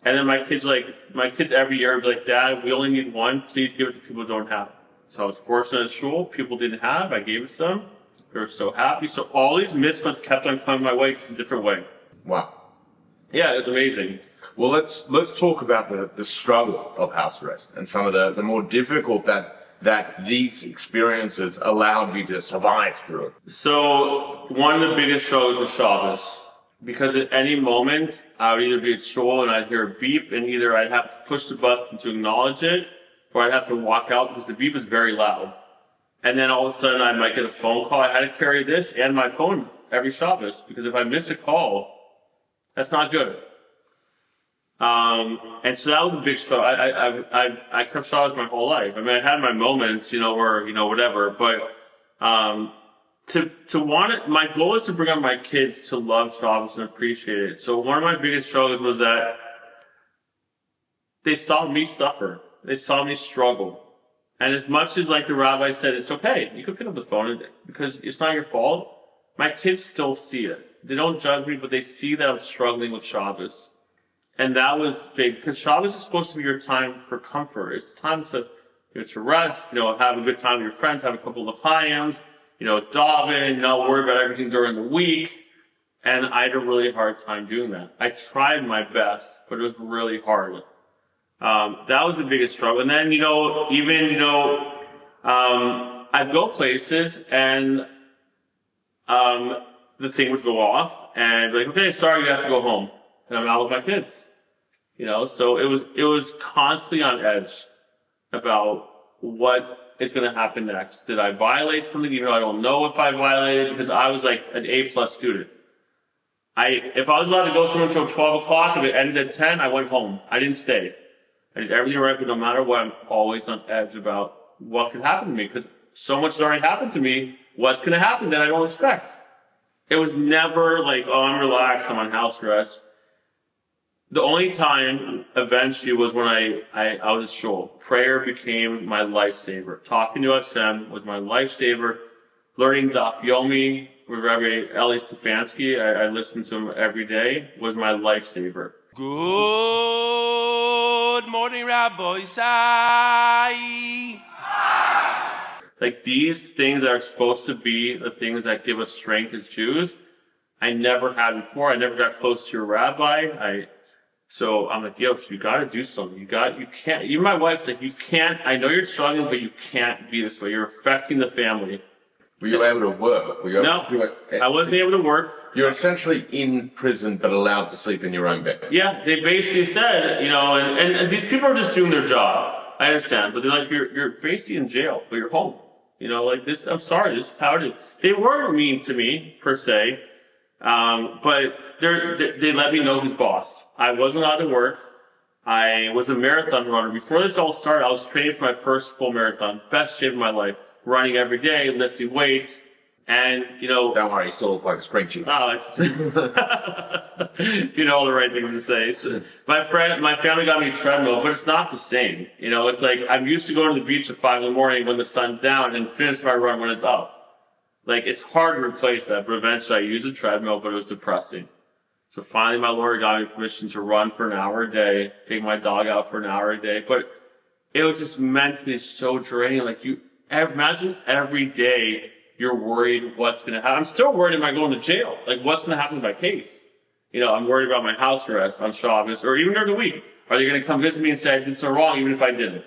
And then my kids every year would be like, Dad, we only need one. Please give it to people who don't have. So I was fortunate at shul. People didn't have. I gave it to them. They were so happy. So all these mitzvahs kept on coming my way, just a different way. Wow. Yeah, it's amazing. Well, let's talk about the struggle of house arrest and some of the more difficult that these experiences allowed you to survive through it. So one of the biggest struggles was Shabbos. Because at any moment, I would either be at shul and I'd hear a beep, and either I'd have to push the button to acknowledge it, or I'd have to walk out because the beep is very loud. And then all of a sudden I might get a phone call. I had to carry this and my phone every Shabbos, because if I miss a call, that's not good. And so that was a big struggle. I kept Shabbos my whole life. I mean, I had my moments, where, whatever, but, my goal is to bring up my kids to love Shabbos and appreciate it. So one of my biggest struggles was that they saw me suffer. They saw me struggle. And as much as the rabbi said, it's okay, you can pick up the phone because it's not your fault, my kids still see it. They don't judge me, but they see that I'm struggling with Shabbos. And that was big, because Shabbos is supposed to be your time for comfort. It's time to rest, have a good time with your friends, have a couple of l'chaim, daven, not worry about everything during the week. And I had a really hard time doing that. I tried my best, but it was really hard. That was the biggest struggle. And then, I'd go places and, the thing would go off and be like, okay, sorry, you have to go home. And I'm out with my kids. So it was constantly on edge about what is going to happen next. Did I violate something, even though I don't know if I violated, because I was like an A+ student. If I was allowed to go somewhere until 12 o'clock, if it ended at 10, I went home. I didn't stay. I did everything right, but no matter what, I'm always on edge about what could happen to me, because so much has already happened to me. What's going to happen that I don't expect? It was never like, oh, I'm relaxed, I'm on house arrest. The only time eventually was when I was at shul. Prayer became my lifesaver. Talking to Hashem was my lifesaver. Learning Daf Yomi with Rabbi Eli Stefanski, I listened to him every day, was my lifesaver. Good morning, Rabbi Sai. Like these things that are supposed to be the things that give us strength as Jews, I never had before. I never got close to your rabbi. So I'm like, Yosh, you got to do something. You can't. Even my wife's like, you can't. I know you're struggling, but you can't be this way. You're affecting the family. Were you able to work? No, I wasn't able to work. You're essentially in prison, but allowed to sleep in your own bed. Yeah, they basically said, and these people are just doing their job. I understand, but they're like, you're basically in jail, but you're home. Like this. I'm sorry, this is how it is. They weren't mean to me per se, but they let me know who's boss. I wasn't allowed to work. I was a marathon runner. Before this all started, I was training for my first full marathon. Best shape of my life. Running every day, lifting weights, and Don't worry, you still look like a spring chicken. Oh, it's all the right things to say. So my family got me a treadmill, but it's not the same. It's like I'm used to going to the beach at 5 a.m. when the sun's down and finish my run when it's up. Like it's hard to replace that, but eventually I used a treadmill, but it was depressing. So finally my lawyer got me permission to run for an hour a day, take my dog out for an hour a day, but it was just mentally so draining. Like imagine every day you're worried what's going to happen. I'm still worried, am I going to jail? Like what's going to happen to my case? I'm worried about my house arrest on Shabbos or even during the week. Are they going to come visit me and say I did something wrong even if I didn't?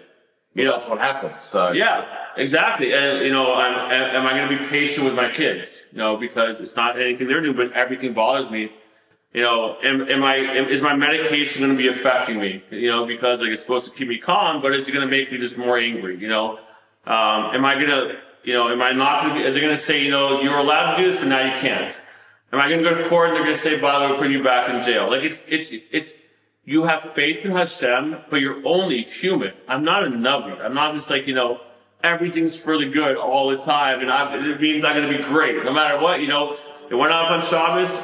That's what happens. So yeah, exactly. And am I going to be patient with my kids? Because it's not anything they're doing, but everything bothers me. Is my medication going to be affecting me? Because it's supposed to keep me calm, but it's going to make me just more angry. Am I not going to be, are they going to say, you're allowed to do this, but now you can't? Am I going to go to court and they're going to say, by the way, we're putting you back in jail? Like it's, you have faith in Hashem, but you're only human. I'm not a Navi. I'm not just like, everything's for the good all the time. And it means I'm going to be great no matter what, It went off on Shabbos.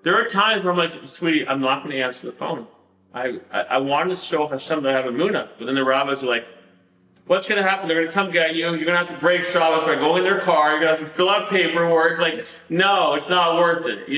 There are times where I'm like, sweetie, I'm not going to answer the phone. I wanted to show Hashem that I have a munah. But then the rabbis are like, what's going to happen? They're going to come get you. You're going to have to break Shabbos by going in their car. You're going to have to fill out paperwork. Like, no, it's not worth it,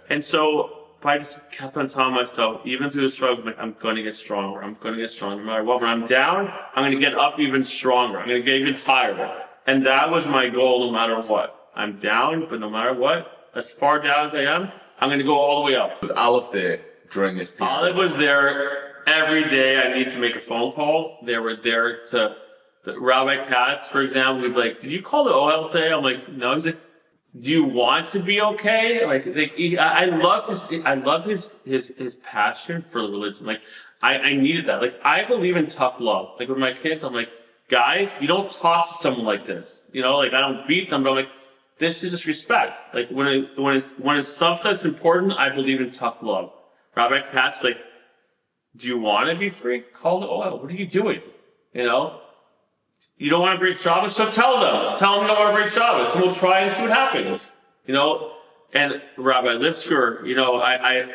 And so I just kept on telling myself, even through the struggles, I'm going to get stronger. I'm going to get stronger. No matter what, when I'm down, I'm going to get up even stronger. I'm going to get even higher. And that was my goal no matter what. I'm down, but no matter what, as far down as I am, I'm going to go all the way up. Was Aleph there during this period? Aleph was there every day. I need to make a phone call. They were there to, Rabbi Katz, for example, would be like, did you call the OL today? I'm like, no. He's like, do you want to be okay? I love his passion for religion. Like, I needed that. Like, I believe in tough love. Like, with my kids, I'm like, guys, you don't talk to someone like this. I don't beat them, but I'm like, this is just respect. Like, when it's stuff that's important, I believe in tough love. Rabbi Katz, like, do you want to be free? Call the oil. What are you doing? You don't want to break Shabbos? So tell them. Tell them you don't want to break Shabbos. And we'll try and see what happens. And Rabbi Lipsker,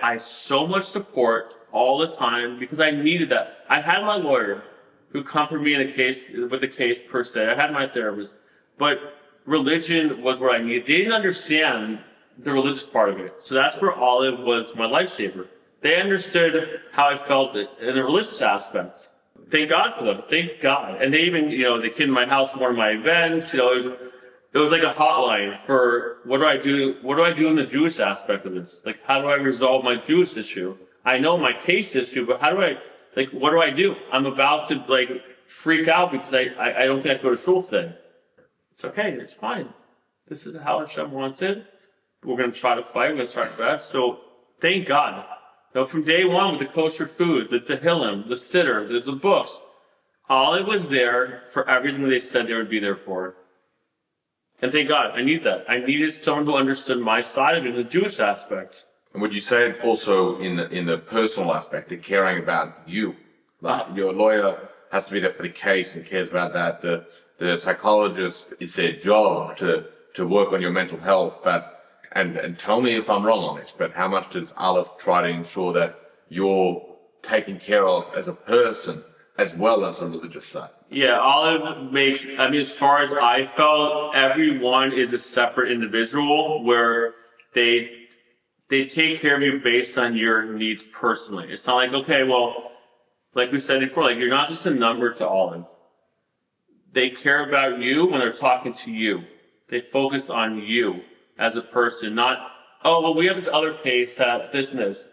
I so much support all the time because I needed that. I had my lawyer who comforted me with the case per se. I had my therapist. But religion was what I needed. They didn't understand the religious part of it. So that's where Olive was my lifesaver. They understood how I felt in the religious aspect. Thank God for them. Thank God. And they even, they came to my house for one of my events. It was like a hotline for what do I do? What do I do in the Jewish aspect of this? Like, how do I resolve my Jewish issue? I know my case issue, but what do I do? I'm about to freak out because I don't think I can go to shul today. It's okay. It's fine. This is how Hashem wants it. We're going to try to fight. We're going to try our best. So thank God. From day one with the kosher food, the Tehillim, the Siddur, the books, Olive was there for everything they said they would be there for. And thank God, I need that. I needed someone who understood my side of it, the Jewish aspect. And would you say also in the personal aspect, the caring about you? Your lawyer has to be there for the case and cares about that. The psychologist, it's their job to work on your mental health, but and tell me if I'm wrong on this, but how much does Aleph try to ensure that you're taken care of as a person as well as a religious side? Yeah, Aleph makes, as far as I felt, everyone is a separate individual where they they take care of you based on your needs personally. It's not like, okay, well, like we said before, like you're not just a number to Olive. They care about you when they're talking to you. They focus on you as a person, not, oh, well, we have this other case that this and this.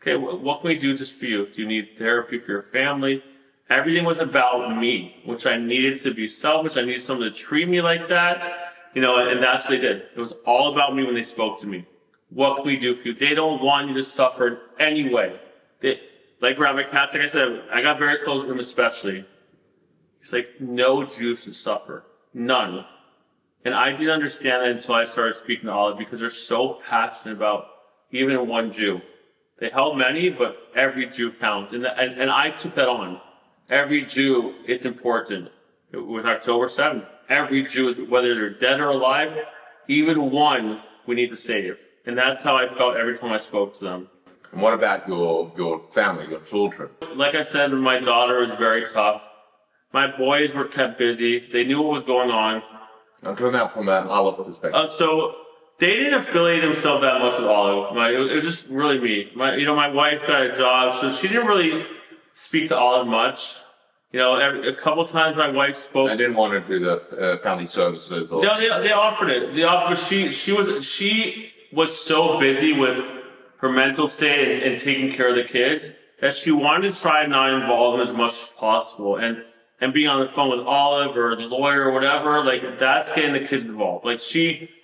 Okay, what can we do just for you? Do you need therapy for your family? Everything was about me, which I needed to be selfish. I needed someone to treat me like that, and that's what they did. It was all about me when they spoke to me. What can we do for you? They don't want you to suffer in any way. Like Rabbi Katz, like I said, I got very close with him especially. He's like, no Jew should suffer. None. And I didn't understand that until I started speaking to Olive, because they're so passionate about even one Jew. They help many, but every Jew counts. And I took that on. Every Jew is important. With October 7th, every Jew, is, whether they're dead or alive, even one we need to save. And that's how I felt every time I spoke to them. And what about your family, your children? Like I said, my daughter was very tough. My boys were kept busy. They knew what was going on. I'm talking about from an Olive perspective. So they didn't affiliate themselves that much with Olive. It was just really me. My wife got a job, so she didn't really speak to Olive much. A couple times my wife spoke. I didn't want to do the family services. Or... No, they offered it. They offered, but she was so busy with her mental state and taking care of the kids that she wanted to try and not involve them as much as possible. And being on the phone with Olive or the lawyer or whatever, like that's getting the kids involved. Like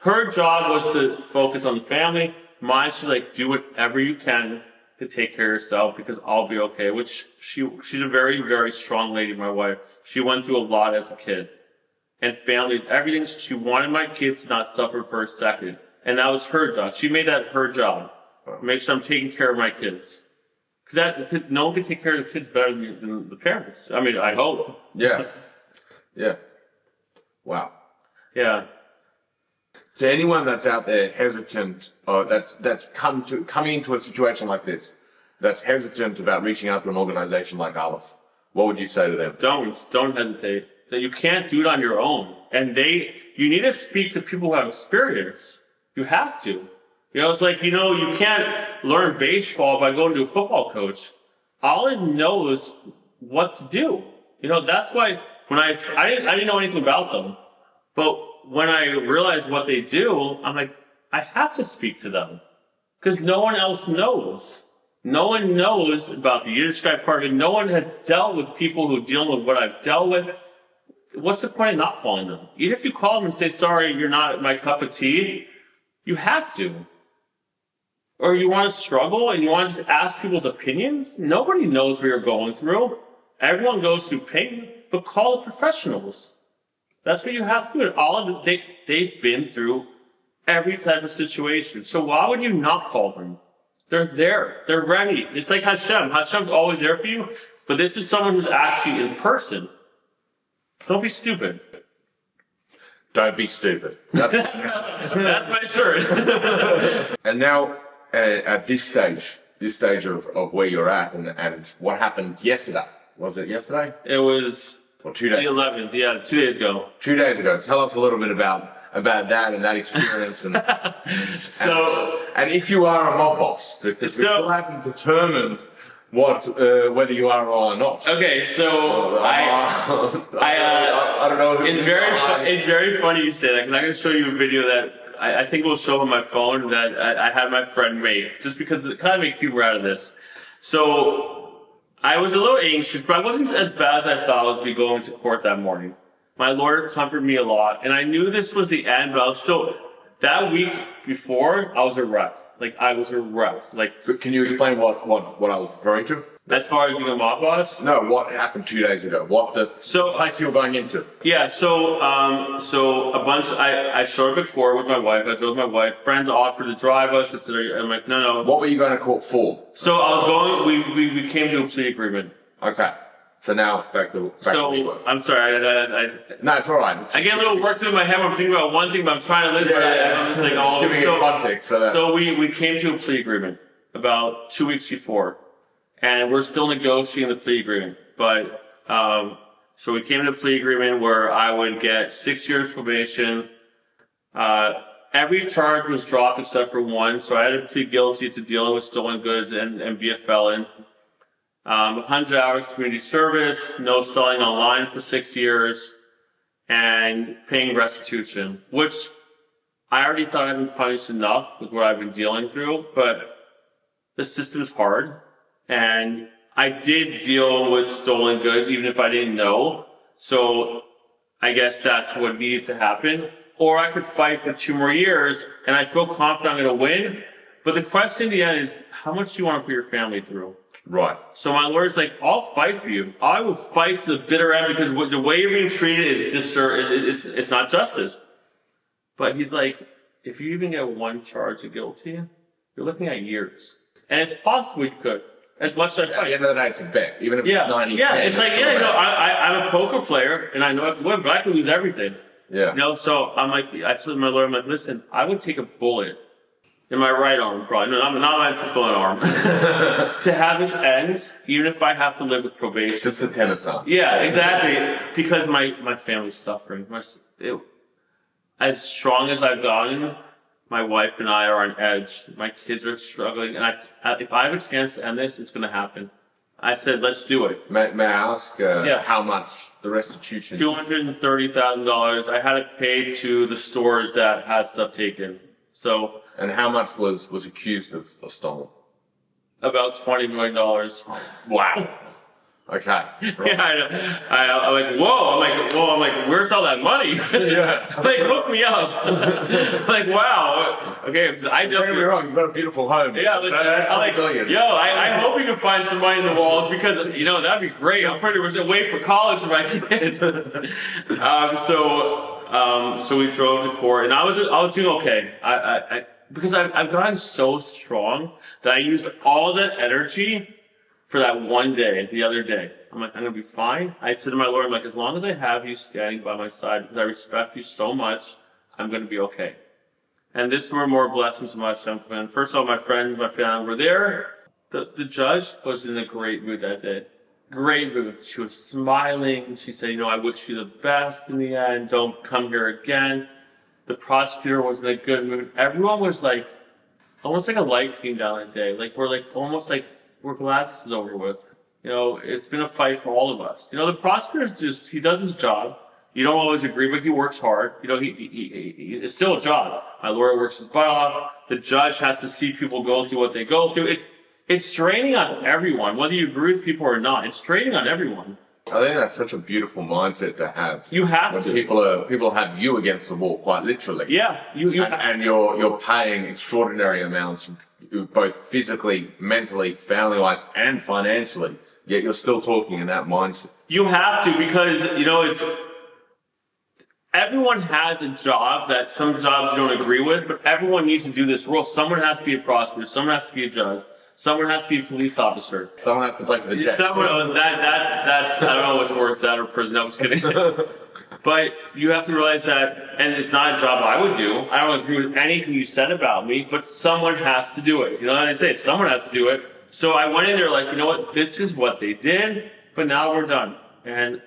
her job was to focus on the family. Mine, she's like, do whatever you can to take care of yourself because I'll be okay. Which she's a very, very strong lady, my wife. She went through a lot as a kid. And families, everything. She wanted my kids to not suffer for a second. And that was her job. She made that her job. Make sure I'm taking care of my kids. Because no one can take care of the kids better than the parents. I mean, I hope. Yeah. Wow. Yeah. To anyone that's out there hesitant, or that's coming into a situation like this, that's hesitant about reaching out to an organization like Olive, what would you say to them? Don't hesitate. That you can't do it on your own. And you need to speak to people who have experience. You have to. It's like, you can't learn baseball by going to a football coach. Olive knows what to do. That's why when I didn't know anything about them. But when I realized what they do, I'm like, I have to speak to them. Because no one else knows. No one knows about the Yiddishkeit part of it. No one has dealt with people who are dealing with what I've dealt with. What's the point of not calling them? Even if you call them and say, sorry, you're not my cup of tea, you have to. Or you want to struggle and you want to just ask people's opinions? Nobody knows what you're going through. Everyone goes through pain, but call the professionals. That's what you have to do. And all of it, they've been through every type of situation. So why would you not call them? They're there. They're ready. It's like Hashem. Hashem's always there for you, but this is someone who's actually in person. Don't be stupid. Don't be stupid. That's my shirt. And now, at this stage of where you're at and what happened yesterday. Was it yesterday? It was or 2 days. The 11th, yeah, 2 days ago. 2 days ago. Tell us a little bit about that and that experience and and if you are a mob boss, because we still haven't determined whether you are or not. Okay, so I don't know. It's very funny you say that because I'm going to show you a video that I think will show on my phone that I had my friend make, just because it kind of make humor out of this. So I was a little anxious, but I wasn't as bad as I thought I would be going to court that morning. My lawyer comforted me a lot, and I knew this was the end, but I was still, that week before, I was a wreck. I was a wreck. Can you explain what I was referring to? As far as being a mob boss? No, what happened 2 days ago? What the place you were going into? Yeah, so a bunch, I showed up at 4 with my wife. I drove with my wife. Friends offered to drive us. I said, I'm like, no. What were you going to court for? So I was going, we came to a plea agreement. Okay. So now, back to work. I'm sorry, no, it's alright. I get a little work through my head when I'm thinking about one thing, but I'm trying to live I'm just giving you context. So we came to a plea agreement about 2 weeks before. And we're still negotiating the plea agreement. But, so we came to a plea agreement where I would get 6 years probation, and every charge was dropped except for one. So I had to plead guilty to dealing with stolen goods and be a felon. 100 hours community service, no selling online for 6 years, and paying restitution, which I already thought I'd been punished enough with what I've been dealing through, but the system's hard. And I did deal with stolen goods even if I didn't know. So I guess that's what needed to happen. Or I could fight for 2 more years and I feel confident I'm going to win. But the question in the end is, how much do you want to put your family through? Right. So my lawyer's like, I'll fight for you. I will fight to the bitter end because the way you're being treated is it's not justice. But he's like, if you even get one charge of guilty, you're looking at years. And it's possible you could. As much as I fight. At the end of the day, it's a bet. Even if it's 90. Yeah, it's like, I'm a poker player and I know I can win, but I can lose everything. Yeah. So I'm like, I told my lawyer, I'm like, listen, I would take a bullet in my right arm, probably. No, not my civilian arm. To have this end, even if I have to live with probation. Just a tennis arm. Yeah, exactly. Because my family's suffering. As strong as I've gotten, my wife and I are on edge. My kids are struggling. And if I have a chance to end this, it's going to happen. I said, let's do it. May I ask how much the restitution? $230,000. I had to pay to the stores that had stuff taken. So. And how much was accused of stolen? About $20 million. Wow. Okay. Right. Yeah, I'm like, whoa. I'm like, where's all that money? Yeah. Like, hook me up. Like, wow. Okay, I Don't get me wrong, you've got a beautiful home. Yeah, I'm like, I hope you can find some money in the walls because, that'd be great. I'm pretty much away for college for my kids. So we drove to court and I was doing okay. Because I've gotten so strong that I used all that energy for that one day, the other day. I'm like, I'm going to be fine. I said to my lawyer, I'm like, as long as I have you standing by my side, because I respect you so much, I'm going to be okay. And this were more blessings from Hashem. First of all, my friends, my family were there. The judge was in a great mood that day. Great mood. She was smiling. She said, I wish you the best in the end. Don't come here again. The prosecutor was in a good mood. Everyone was like, almost like a light came down that day. Like, we're glad this is over with. It's been a fight for all of us. The prosecutor's he does his job. You don't always agree, but he works hard. It's still a job. My lawyer works his butt off. The judge has to see people go through what they go through. It's draining on everyone, whether you agree with people or not. It's draining on everyone. I think that's such a beautiful mindset to have. You have to. People have you against the wall, quite literally. Yeah, and you're paying extraordinary amounts, both physically, mentally, family-wise, and financially. Yet you're still talking in that mindset. You have to because it's everyone has a job that some jobs you don't agree with, but everyone needs to do this role. Someone has to be a prosecutor. Someone has to be a judge. Someone has to be a police officer. Someone has to play for the Jets. That's I don't know what's worse, that or prison. No, I was kidding. But you have to realize that, and it's not a job I would do. I don't agree with anything you said about me, but someone has to do it. You know what I say? Someone has to do it. So I went in there like, you know what? This is what they did, but now we're done. And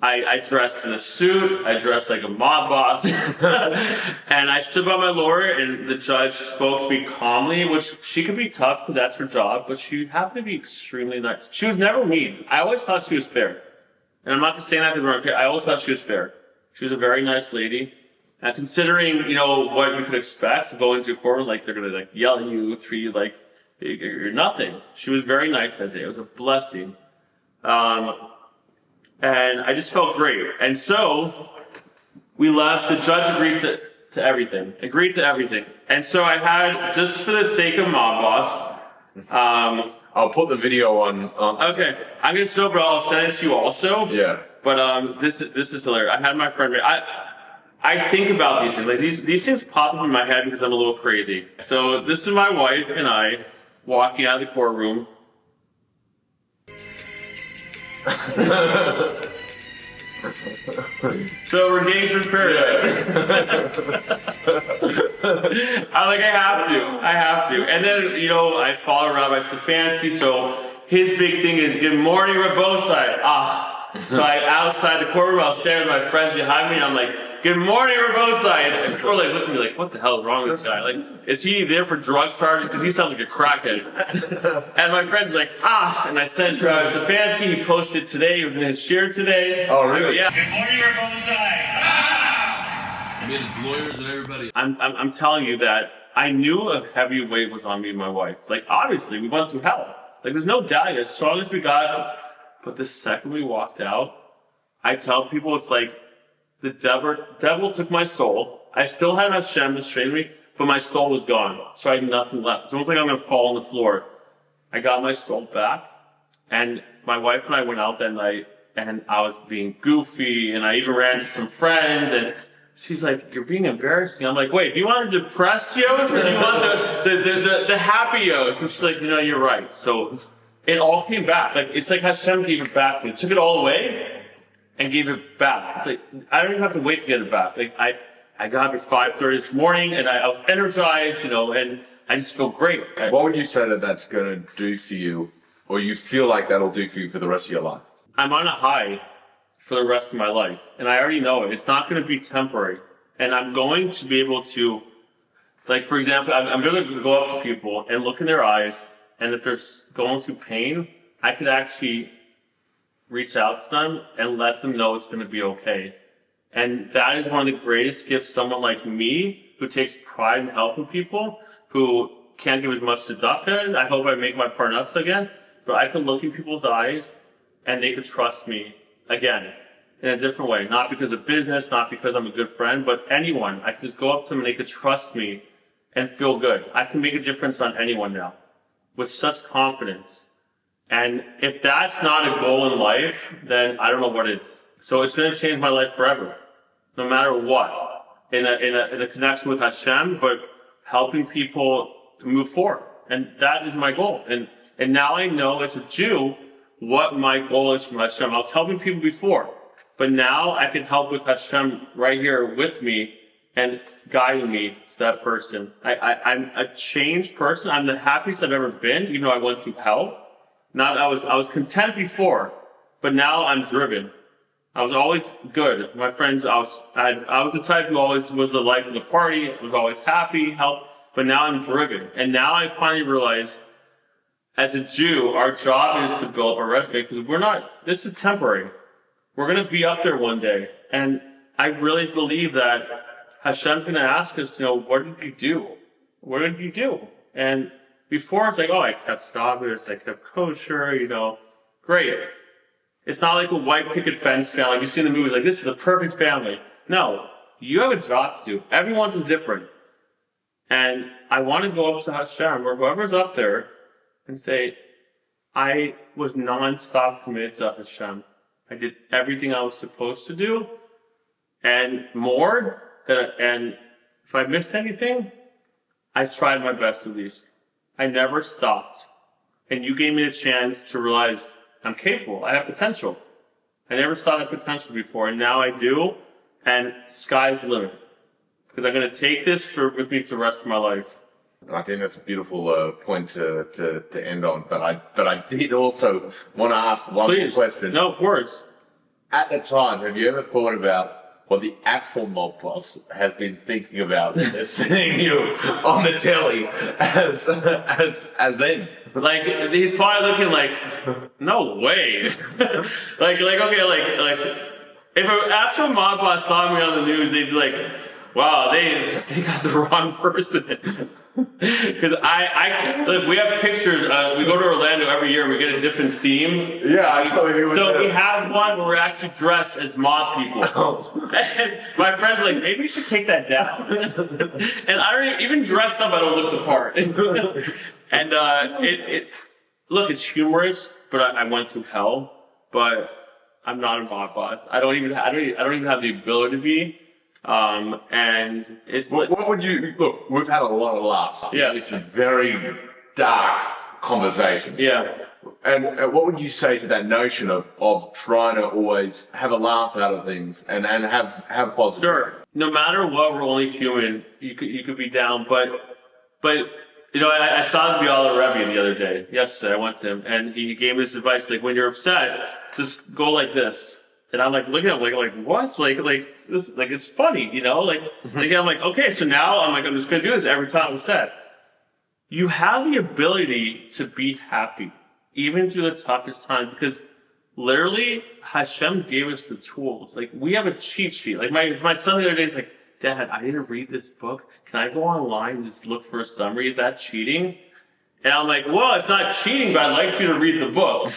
I dressed in a suit. I dressed like a mob boss. And I stood by my lawyer, and the judge spoke to me calmly, which she could be tough because that's her job, but she happened to be extremely nice. She was never mean. I always thought she was fair. And I'm not just saying that because we're okay. I always thought she was fair. She was a very nice lady. And considering, what you could expect to go into a courtroom, like they're going to yell at you, treat you like you're nothing. She was very nice that day. It was a blessing. And I just felt great. And so we left. The judge agreed to everything. And so I had, just for the sake of mob boss, I'll put the video on. Okay. I'm going to show it, but I'll send it to you also. Yeah. But this is hilarious. I had my friend. I think about these things. Like these things pop up in my head because I'm a little crazy. So this is my wife and I walking out of the courtroom. So we're dangerous paradise. I have to. And then, I follow Rabbi Stefanski, so his big thing is, good morning, Rabbosai. So outside the courtroom, I was standing with my friends behind me, and I'm like, good morning, Rabosai. And people are like looking at me like, what the hell is wrong with this guy? Like, is he there for drug charges? Because he sounds like a crackhead. And my friend's like, and I sent Travis Stefanski. He posted today. He was in his share today. Oh, really? Yeah. Good morning, Rabosai. I mean, his lawyers and everybody. I'm telling you that I knew a heavy weight was on me and my wife. Like, obviously, we went through hell. Like, there's no doubt, as strong as we got. But the second we walked out, I tell people it's like the devil took my soul. I still had Hashem to straighten me, but my soul was gone. So I had nothing left. It's almost like I'm going to fall on the floor. I got my soul back, and my wife and I went out that night, and I was being goofy, and I even ran into some friends, and she's like, you're being embarrassing. I'm like, wait, do you want the depressed Yosh, or do you want the happy Yosh? And she's like, you're right. So it all came back. Like, it's like Hashem gave it back. He took it all away and gave it back. It's like, I don't even have to wait to get it back. Like, I got up at 5:30 this morning, and I was energized, and I just feel great. What would you say that that's going to do for you, or you feel like that'll do for you for the rest of your life? I'm on a high for the rest of my life, and I already know it. It's not going to be temporary, and I'm going to be able to, like, for example, I'm going to go up to people and look in their eyes, and if they're going through pain, I could actually reach out to them and let them know it's going to be okay. And that is one of the greatest gifts someone like me, who takes pride in helping people, who can't give as much tzedakah. I hope I make my parnasa again, but I could look in people's eyes and they could trust me again in a different way. Not because of business, not because I'm a good friend, but anyone. I could just go up to them and they could trust me and feel good. I can make a difference on anyone now with such confidence. And if that's not a goal in life, then I don't know what is. So it's going to change my life forever, no matter what, in a connection with Hashem, but helping people move forward. And that is my goal. And now I know as a Jew what my goal is from Hashem. I was helping people before, but now I can help with Hashem right here with me and guiding me to that person. I'm a changed person. I'm the happiest I've ever been, even though I went through hell. I was content before, but now I'm driven. I was always good. My friends, I was the type who always was the life of the party, was always happy, helped, but now I'm driven. And now I finally realize, as a Jew, our job is to build our resume, because this is temporary. We're going to be up there one day. And I really believe that Hashem's going to ask us, what did you do? What did you do? And before it's like, I kept Shabbos, I kept kosher, great. It's not like a white picket fence family. Like you see in the movies, like, this is the perfect family. No, you have a job to do. Everyone's different. And I want to go up to Hashem, or whoever's up there, and say, I was nonstop committed to Hashem. I did everything I was supposed to do, and more. And if I missed anything, I tried my best at least. I never stopped. And you gave me the chance to realize I'm capable. I have potential. I never saw that potential before, and now I do. And sky's the limit, because I'm going to take this with me for the rest of my life. I think that's a beautiful point to end on. But I did also want to ask one more question. No, of course. At the time, have you ever thought about what the actual mob boss has been thinking about seeing you on the telly as them? Like, he's probably looking like, no way. like, okay, if an actual mob boss saw me on the news, they'd be like, wow, they got the wrong person. Because look, we have pictures. We go to Orlando every year. We get a different theme. Yeah, I saw you. So we have one where we're actually dressed as mob people. Oh. And my friends are like, maybe you should take that down. And I don't even dressed up. I don't look the part. And look, it's humorous, but I went through hell. But I'm not a mob boss. I don't even have the ability to be. And it's what would you look? We've had a lot of laughs. Yeah, it's a very dark conversation. Yeah, and what would you say to that notion of trying to always have a laugh out of things and have positive? Sure. No matter what, we're only human. You could be down, but I saw the Biala Rebbe the other day. Yesterday, I went to him, and he gave me this advice: like, when you're upset, just go like this. And I'm like looking at him like what? Like this, like it's funny, you know? Like I'm like, okay, so now I'm just gonna do this every time I'm sad. You have the ability to be happy, even through the toughest times, because literally Hashem gave us the tools. Like we have a cheat sheet. Like my son the other day is like, Dad, I didn't read this book. Can I go online and just look for a summary? Is that cheating? And I'm like, well, it's not cheating, but I'd like for you to read the book.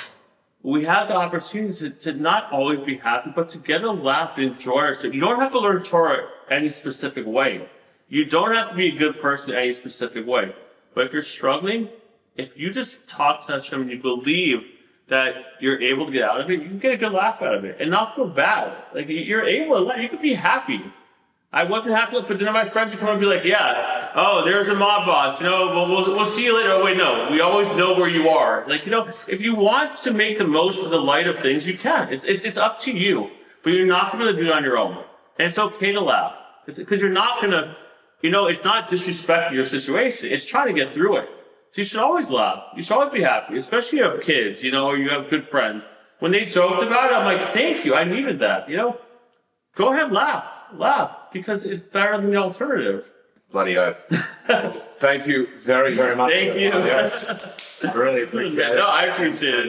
We have the opportunity to not always be happy, but to get a laugh and enjoy ourselves. You don't have to learn Torah any specific way. You don't have to be a good person any specific way. But if you're struggling, if you just talk to Hashem and you believe that you're able to get out of it, you can get a good laugh out of it and not feel bad. Like you're able to laugh. You can be happy. I wasn't happy, but then my friends would come and be like, yeah, oh, there's a mob boss, you know, we'll see you later. Oh, wait, no, we always know where you are. Like, you know, if you want to make the most of the light of things, you can. It's up to you, but you're not going to do it on your own. And it's okay to laugh. Because you're not going to, you know, it's not disrespecting your situation. It's trying to get through it. So you should always laugh. You should always be happy, especially if you have kids, you know, or you have good friends. When they joked about it, I'm like, thank you, I needed that, you know. Go ahead, laugh, because it's better than the alternative. Bloody oath. Thank you very, very much. Thank you. Really appreciate it. No, I appreciate it.